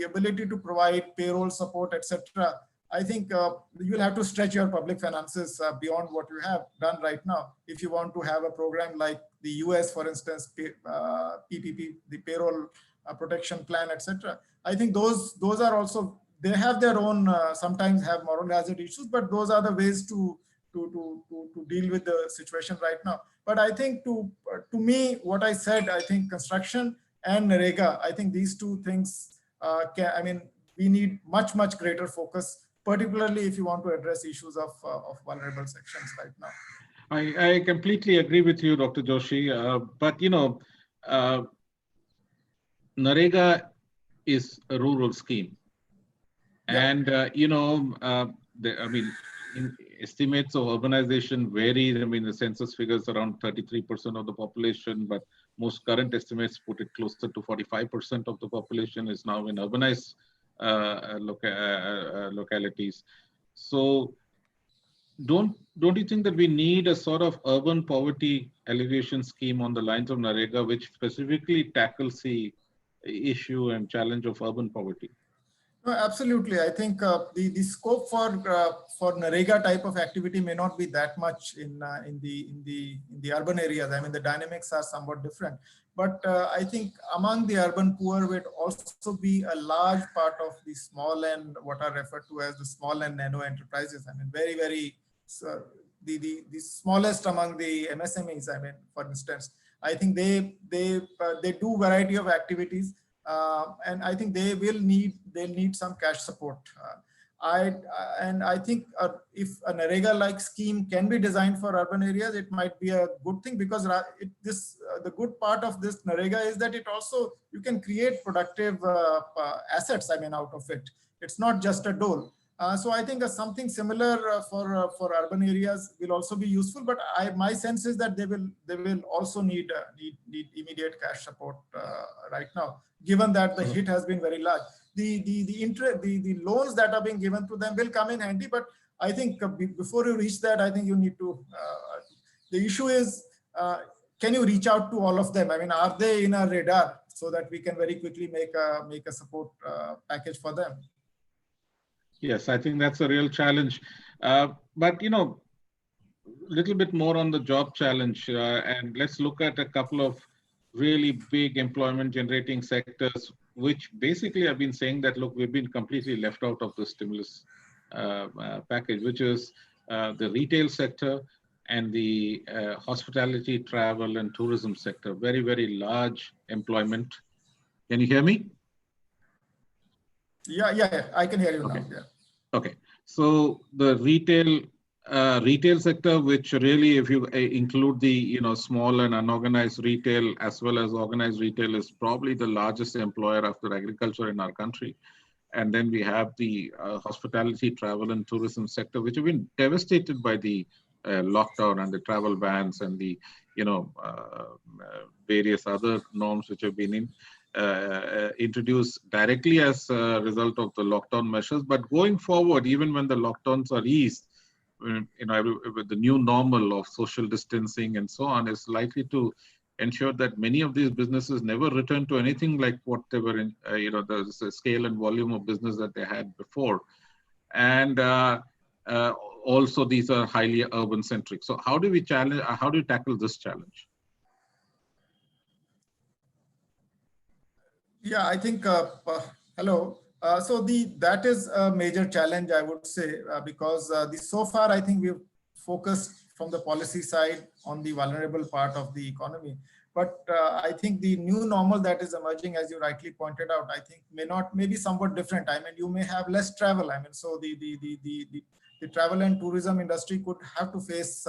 ability to provide payroll support, etc. I think you'll have to stretch your public finances beyond what you have done right now. If you want to have a program like the US, for instance, PPP, the payroll protection plan, etc. I think those are also, they have their own, sometimes have moral hazard issues, but those are the ways to deal with the situation right now. But I think to me, what I said, I think construction and Narega, I think these two things, we need much greater focus, particularly if you want to address issues of vulnerable sections right now. I completely agree with you, Dr. Joshi. But Narega is a rural scheme, and estimates of urbanization vary. I mean, the census figures around 33% of the population, but most current estimates put it closer to 45% of the population is now in urbanized localities. So don't you think that we need a sort of urban poverty alleviation scheme on the lines of Narega, which specifically tackles the issue and challenge of urban poverty? No, absolutely. I think the scope for Narega type of activity may not be that much in the urban areas. I mean, the dynamics are somewhat different. But I think among the urban poor would also be a large part of the small and what are referred to as the small and nano enterprises. I mean, very the smallest among the MSMEs. I mean, for instance, I think they do variety of activities. And I think they'll need some cash support. I think if a Narega-like scheme can be designed for urban areas, it might be a good thing, because the good part of this Narega is that it also, you can create productive assets. I mean, out of it, it's not just a dole. So I think something similar for urban areas will also be useful. But my sense is that they will also need immediate cash support right now, given that the hit has been very large. The loans that are being given to them will come in handy, but I think before you reach that, I think you need to. The issue is, can you reach out to all of them? I mean, are they in a radar so that we can very quickly make a support package for them? Yes, I think that's a real challenge. But little bit more on the job challenge, and let's look at a couple of really big employment generating sectors, which basically have been saying that, look, we've been completely left out of the stimulus package, which is the retail sector and the hospitality, travel and tourism sector. Very, very large employment. Can you hear me? Yeah, I can hear you now. Yeah. Okay, so the retail sector, which really, if you include the small and unorganized retail as well as organized retail, is probably the largest employer after agriculture in our country. And then we have the hospitality, travel, and tourism sector, which have been devastated by the lockdown and the travel bans and the, various other norms which have been introduced directly as a result of the lockdown measures. But going forward, even when the lockdowns are eased, with the new normal of social distancing and so on, is likely to ensure that many of these businesses never return to anything like what they were in, the scale and volume of business that they had before. And also, these are highly urban centric. So how do we tackle this challenge? Yeah, I think, hello. That is a major challenge, I would say, because so far, I think we've focused from the policy side on the vulnerable part of the economy. But I think the new normal that is emerging, as you rightly pointed out, I think may be somewhat different. I mean, you may have less travel. I mean, so the travel and tourism industry could have to face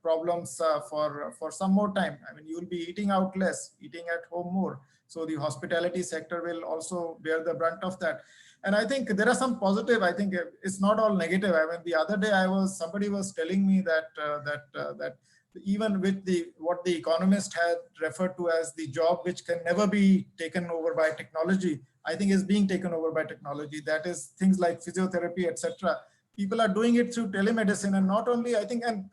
problems for some more time. I mean, you will be eating out less, eating at home more. So the hospitality sector will also bear the brunt of that. And I think there are some positive. I think it's not all negative. I mean, the other day somebody was telling me that even with what the economist had referred to as the job which can never be taken over by technology, I think is being taken over by technology. That is things like physiotherapy, etc. People are doing it through telemedicine, and not only, I think, and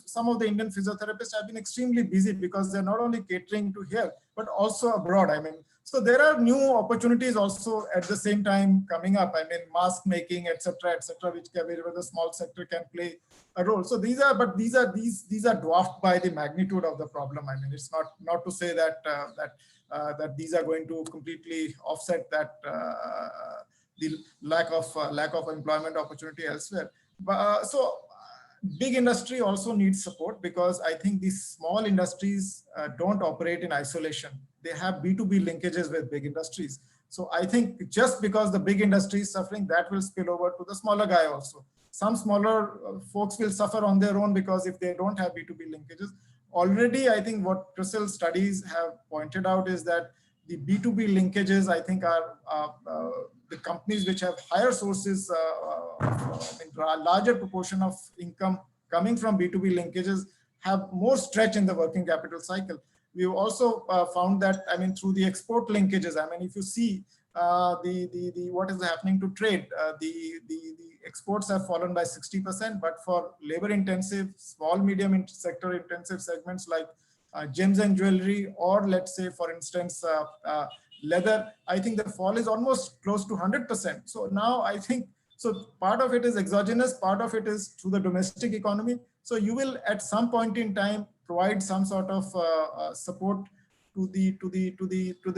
some of the Indian physiotherapists have been extremely busy because they're not only catering to here, but also abroad. I mean, so there are new opportunities also at the same time coming up. I mean, mask making, etc., which where the small sector can play a role. So these are dwarfed by the magnitude of the problem. I mean, it's not to say that that these are going to completely offset that the lack of employment opportunity elsewhere. But big industry also needs support, because I think these small industries don't operate in isolation. They have B2B linkages with big industries. So I think just because the big industry is suffering, that will spill over to the smaller guy also. Some smaller folks will suffer on their own, because if they don't have B2B linkages. Already, I think what CRISIL studies have pointed out is that the B2B linkages, I think, are the companies which have higher sources, larger proportion of income coming from B2B linkages, have more stretch in the working capital cycle. We've also found that, I mean, through the export linkages, I mean, if you see what is happening to trade, the exports have fallen by 60%, but for labor intensive, small, medium sector intensive segments like gems and jewelry, or let's say, for instance, leather, I think the fall is almost close to 100%. So now I think, so part of it is exogenous, part of it is through the domestic economy. So you will at some point in time provide some sort of support to the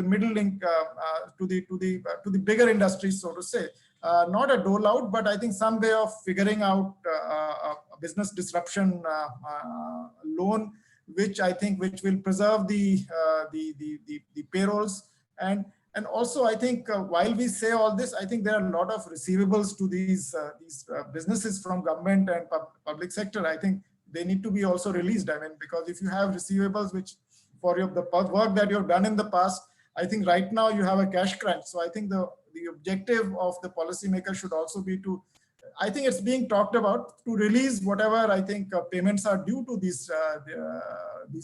middle link, to the bigger industries, so to say. Not a dole out, but I think some way of figuring out a business disruption loan, which will preserve the payrolls. And also, I think while we say all this, I think there are a lot of receivables to these businesses from government and public sector. I think they need to be also released. I mean, because if you have receivables which for the work that you've done in the past, I think right now you have a cash crunch. So I think the objective of the policymaker should also be to, I think it's being talked about, to release whatever I think payments are due to these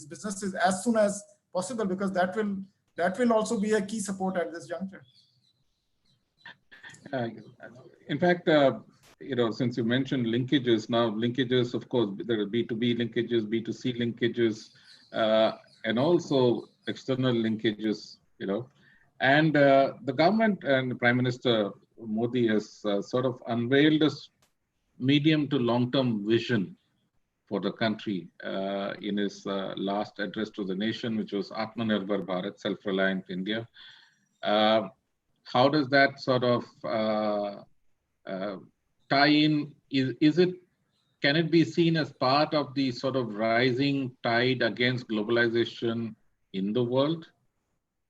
businesses as soon as possible, because that will also be a key support at this juncture. In fact, since you mentioned linkages, now linkages, of course, there are B2B linkages, B2C linkages, and also external linkages, and the government and Prime Minister Modi has sort of unveiled a medium to long-term vision for the country in his last address to the nation, which was Atmanirbhar Bharat, self-reliant India. How does that sort of tie in? Can it be seen as part of the sort of rising tide against globalization in the world?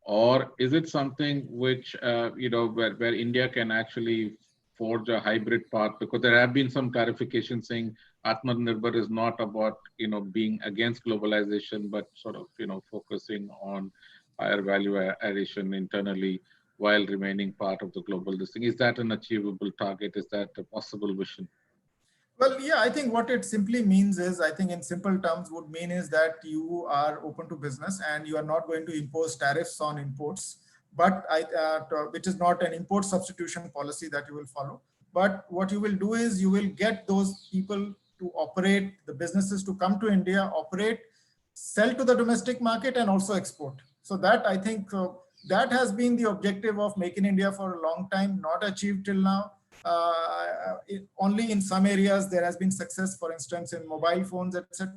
Or is it something which, where India can actually forge a hybrid path? Because there have been some clarifications saying Atmanirbhar is not about, being against globalization, but sort of, focusing on higher value addition internally while remaining part of the global this thing. Is that an achievable target? Is that a possible vision? Well, yeah, I think what it simply means is, I think in simple terms would mean is that you are open to business and you are not going to impose tariffs on imports, but which is not an import substitution policy that you will follow. But what you will do is you will get those people to operate, the businesses to come to India, operate, sell to the domestic market and also export. So that I think that has been the objective of Make in India for a long time, not achieved till now. Only in some areas there has been success, for instance, in mobile phones, etc.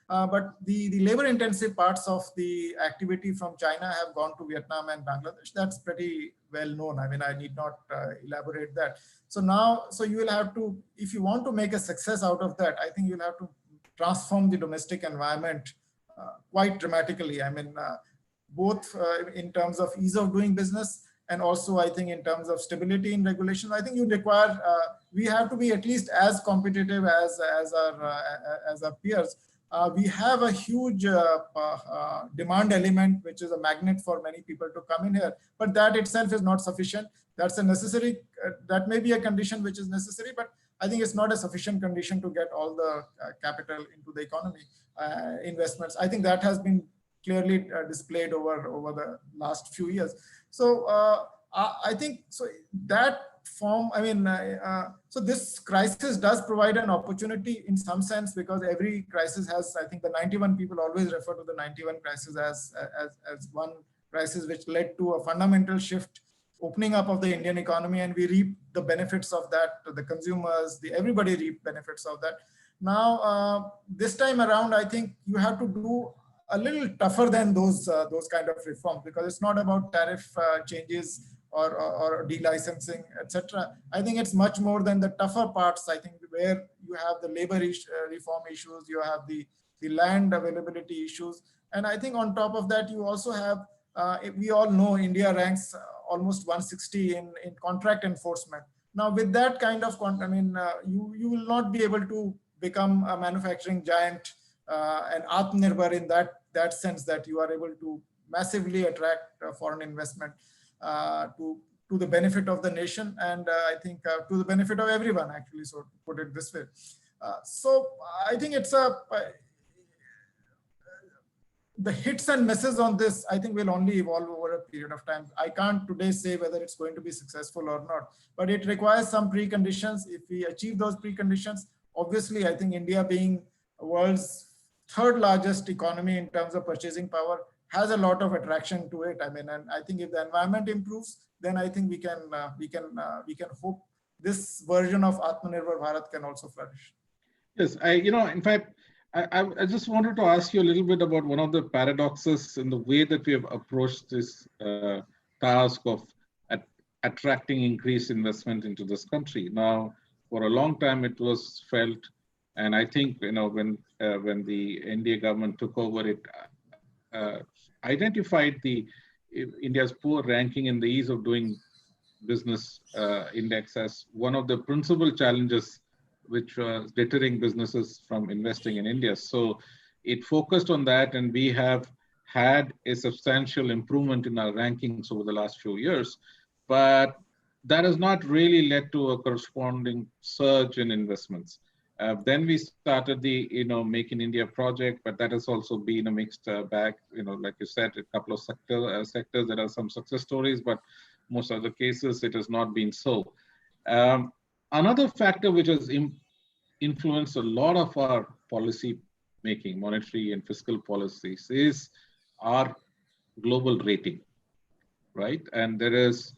But the labor intensive parts of the activity from China have gone to Vietnam and Bangladesh. That's pretty well known. I mean, I need not elaborate that. So now, so you will have to, if you want to make a success out of that, I think you'll have to transform the domestic environment quite dramatically. I mean, both in terms of ease of doing business, and also I think in terms of stability in regulation. I think you require, we have to be at least as competitive as our peers. We have a huge demand element, which is a magnet for many people to come in here, but that itself is not sufficient. That's a necessary, that may be a condition which is necessary, but I think it's not a sufficient condition to get all the capital into the economy, investments. I think that has been clearly displayed over the last few years. So I think so that form, I mean, so this crisis does provide an opportunity in some sense, because every crisis has, I think the 91 people always refer to the 91 crisis as one crisis which led to a fundamental shift, opening up of the Indian economy, and we reap the benefits of that. The consumers, everybody reap benefits of that. Now, this time around, I think you have to do a little tougher than those kind of reforms, because it's not about tariff changes or delicensing, etc. I think it's much more than the tougher parts. I think where you have the labor reform issues, you have the land availability issues, and I think on top of that you also have. We all know India ranks almost 160 in contract enforcement. Now, with that kind of, I mean, you will not be able to become a manufacturing giant and Atmanirbhar in that sense, that you are able to massively attract foreign investment to the benefit of the nation, and I think to the benefit of everyone, actually, so to put it this way. So I think it's the hits and misses on this, I think, will only evolve over a period of time. I can't today say whether it's going to be successful or not, but it requires some preconditions. If we achieve those preconditions, obviously, I think India, being the world's third largest economy in terms of purchasing power, has a lot of attraction to it. I mean, and I think if the environment improves, then I think we can hope this version of Atmanirbhar Bharat can also flourish. Yes, in fact, I just wanted to ask you a little bit about one of the paradoxes in the way that we have approached this task of attracting increased investment into this country. Now, for a long time, it was felt, and I think when the NDA government took over, it identified India's poor ranking in the ease of doing business index as one of the principal challenges which was deterring businesses from investing in India. So it focused on that, and we have had a substantial improvement in our rankings over the last few years, but that has not really led to a corresponding surge in investments. Then we started the Make in India project, but that has also been a mixed bag. Like you said, a couple of sectors there are some success stories, but most of the cases it has not been so. Another factor which has influenced a lot of our policy making, monetary and fiscal policies, is our global rating, right? And there is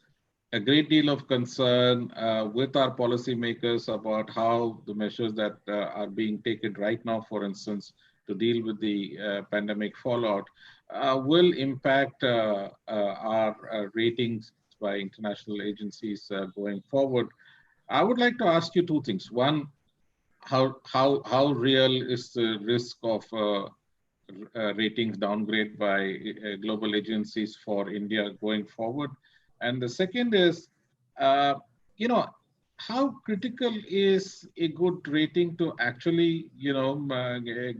a great deal of concern with our policymakers about how the measures that are being taken right now, for instance, to deal with the pandemic fallout, will impact our ratings by international agencies going forward. I would like to ask you two things. One, how real is the risk of ratings downgrade by global agencies for India going forward? And the second is, how critical is a good rating to actually,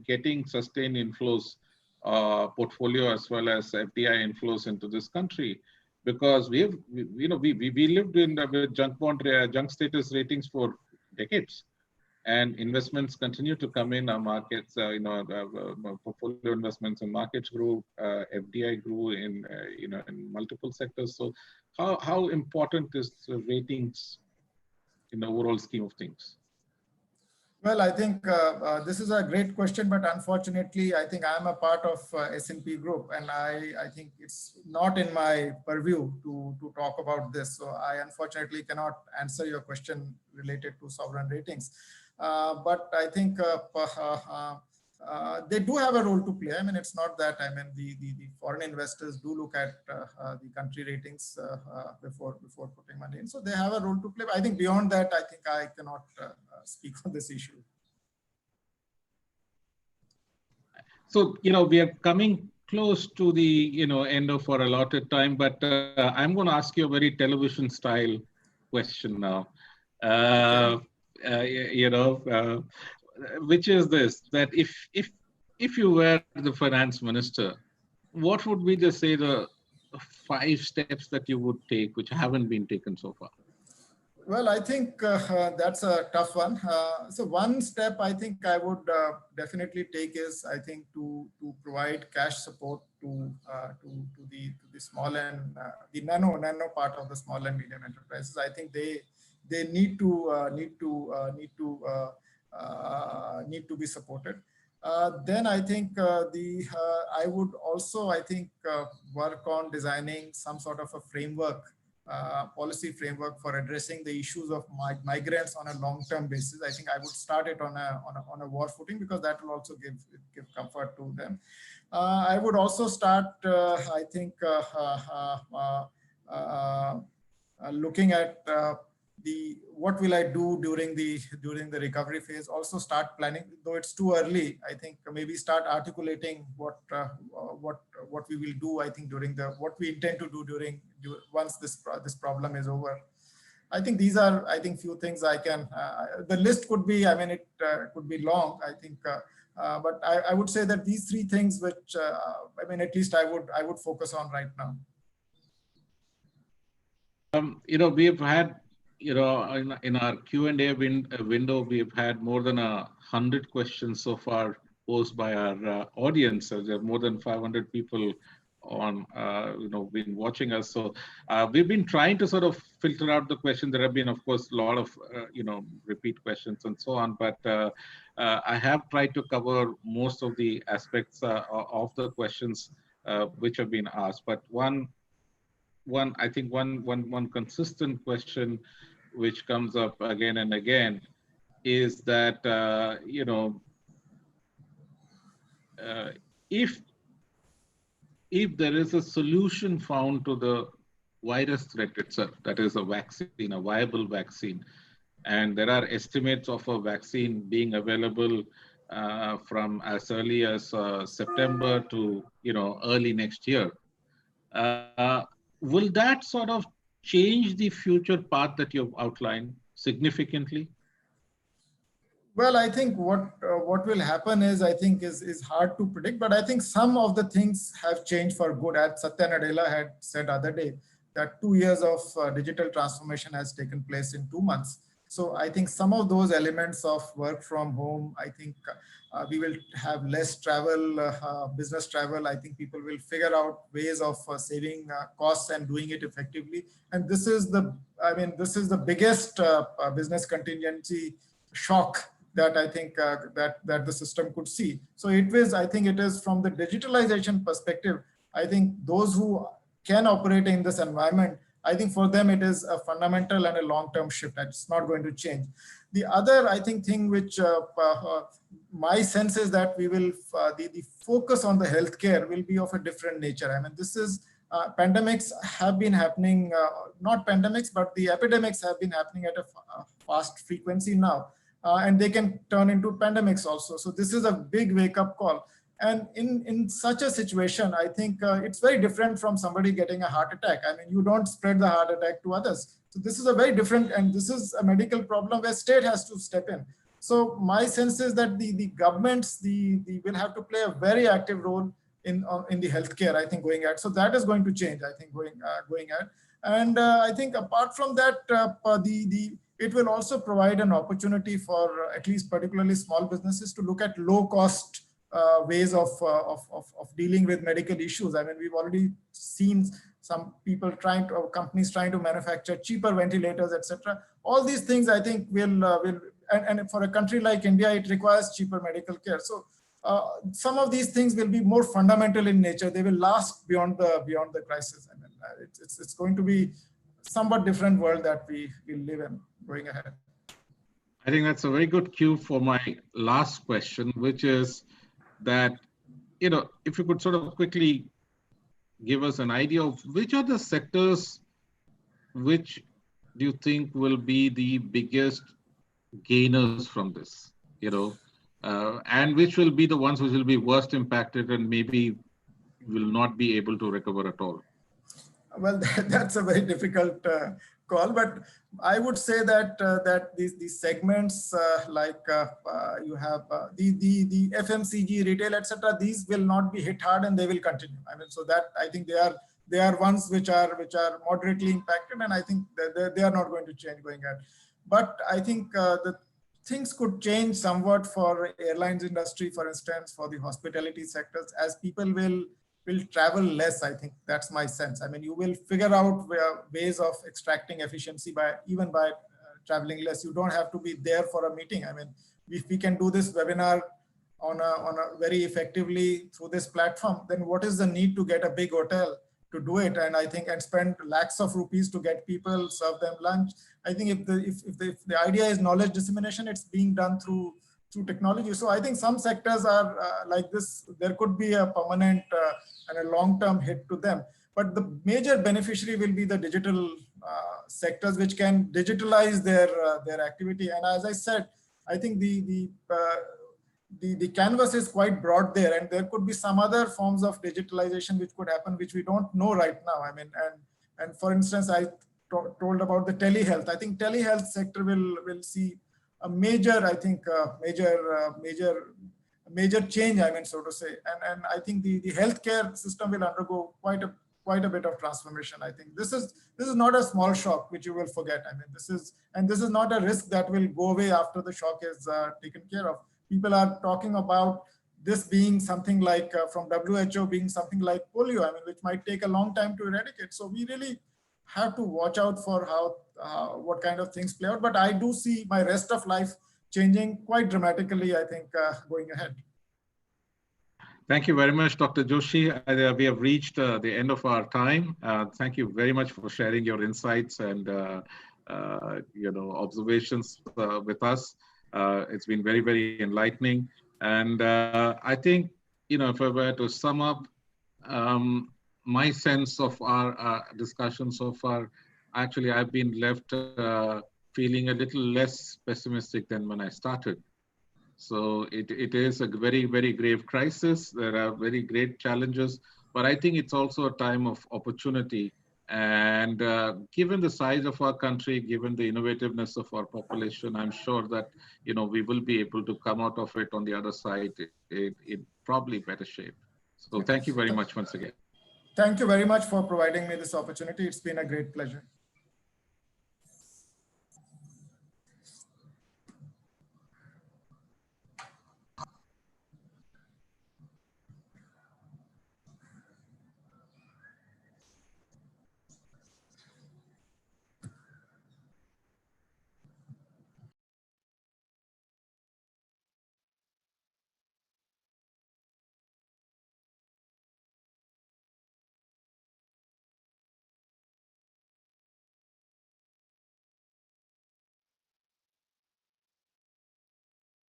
getting sustained inflows, portfolio as well as FDI inflows into this country? because we lived in with junk status ratings for decades, and investments continue to come in our markets. Portfolio investments in markets grew, FDI grew in in multiple sectors. So how important is the ratings in the overall scheme of things? Well, I think this is a great question, but unfortunately, I think I'm a part of S&P Group, and I think it's not in my purview to talk about this. So I unfortunately cannot answer your question related to sovereign ratings. But I think they do have a role to play. I mean, it's not that, I mean, the foreign investors do look at the country ratings before putting money in. So they have a role to play. But I think beyond that, I think I cannot speak on this issue. So, we are coming close to the, end of our allotted time, but I'm going to ask you a very television style question now. Which is this, that if you were the finance minister, what would be the 5 steps that you would take which haven't been taken so far? Well, I think that's a tough one. So one step I think I would definitely take is, I think, to provide cash support to the small and the nano part of the small and medium enterprises. I think they need to be supported. Then I think I would also, I think, work on designing some sort of a framework, policy framework for addressing the issues of migrants on a long-term basis. I think I would start it on a war footing, because that will also give comfort to them. I would also start, I think, looking at what will I do during the recovery phase. Also start planning, though it's too early. I think maybe start articulating what we will do. I think what we intend to do once this problem is over. I think these are, I think, few things I can. The list could be, I mean, it could be long, I think, but I would say that these 3 things, which I mean, at least I would focus on right now. We have had, in our Q&A window, we've had more than 100 questions so far posed by our audience. So there are more than 500 people on, been watching us. So we've been trying to sort of filter out the questions. There have been, of course, a lot of, repeat questions and so on. But I have tried to cover most of the aspects of the questions which have been asked. But one consistent question which comes up again and again is that, if there is a solution found to the virus threat itself, that is a vaccine, a viable vaccine, and there are estimates of a vaccine being available from as early as September to, early next year, will that sort of change the future path that you've outlined significantly? Well, I think what will happen is, I think, is hard to predict, but I think some of the things have changed for good. As Satya Nadella had said other day, that 2 years of digital transformation has taken place in 2 months. So I think some of those elements of work from home, I think we will have less travel, business travel. I think people will figure out ways of saving costs and doing it effectively. And this is the biggest business contingency shock that I think that the system could see. So I think it is from the digitalization perspective, I think those who can operate in this environment, I think for them it is a fundamental and a long-term shift. It's not going to change. The other, I think, thing which my sense is that we will, the focus on the healthcare will be of a different nature. I mean, this is, pandemics have been happening, not pandemics, but the epidemics have been happening at a fast frequency now. And they can turn into pandemics also. So this is a big wake-up call. And in such a situation, I think it's very different from somebody getting a heart attack. I mean, you don't spread the heart attack to others. So this is a very different, and this is a medical problem where state has to step in. So my sense is that the governments will have to play a very active role in the healthcare, I think, going ahead. So that is going to change, I think, going ahead. And I think apart from that, it will also provide an opportunity for at least particularly small businesses to look at low cost ways of dealing with medical issues. I mean, we've already seen some people companies trying to manufacture cheaper ventilators, etc. All these things, I think, will and for a country like India, it requires cheaper medical care. So some of these things will be more fundamental in nature. They will last beyond the crisis. I mean, it's going to be somewhat different world that we will live in going ahead. I think that's a very good cue for my last question, which is that, if you could sort of quickly give us an idea of which are the sectors which do you think will be the biggest gainers from this, and which will be the ones which will be worst impacted and maybe will not be able to recover at all? Well, that's a very difficult call, but I would say that these segments you have the FMCG, retail, etc. These will not be hit hard and they will continue. I mean, so that I think they are ones which are moderately impacted, and I think they are not going to change going ahead. But I think the things could change somewhat for airlines industry, for instance, for the hospitality sectors, as people will travel less. I think that's my sense. I mean, you will figure out ways of extracting efficiency by traveling less. You don't have to be there for a meeting. I mean, if we can do this webinar on a very effectively through this platform, then what is the need to get a big hotel to do it? And I think, and spend lakhs of rupees to get people, serve them lunch. I think if the idea is knowledge dissemination, it's being done through technology. So I think some sectors are like this. There could be a permanent and a long-term hit to them. But the major beneficiary will be the digital sectors, which can digitalize their activity. And as I said, I think the canvas is quite broad there, and there could be some other forms of digitalization which could happen, which we don't know right now. I mean, and for instance, I told about the telehealth. I think telehealth sector will see a major, I think, major change, I mean, so to say. And I think the healthcare system will undergo quite a bit of transformation. I think this is not a small shock which you will forget. I mean, this is not a risk that will go away after the shock is taken care of. People are talking about this being something like from WHO being something like polio, I mean, which might take a long time to eradicate. So we really have to watch out for what kind of things play out. But I do see my rest of life changing quite dramatically, I think, going ahead. Thank you very much, Dr. Joshi. We have reached the end of our time. Thank you very much for sharing your insights and observations with us. It's been very, very enlightening. And I think, if I were to sum up my sense of our discussion so far, actually, I've been left feeling a little less pessimistic than when I started. So it is a very, very grave crisis. There are very great challenges, but I think it's also a time of opportunity. And given the size of our country, given the innovativeness of our population, I'm sure that, we will be able to come out of it on the other side in probably better shape. So thank you very much once again. Thank you very much for providing me this opportunity. It's been a great pleasure.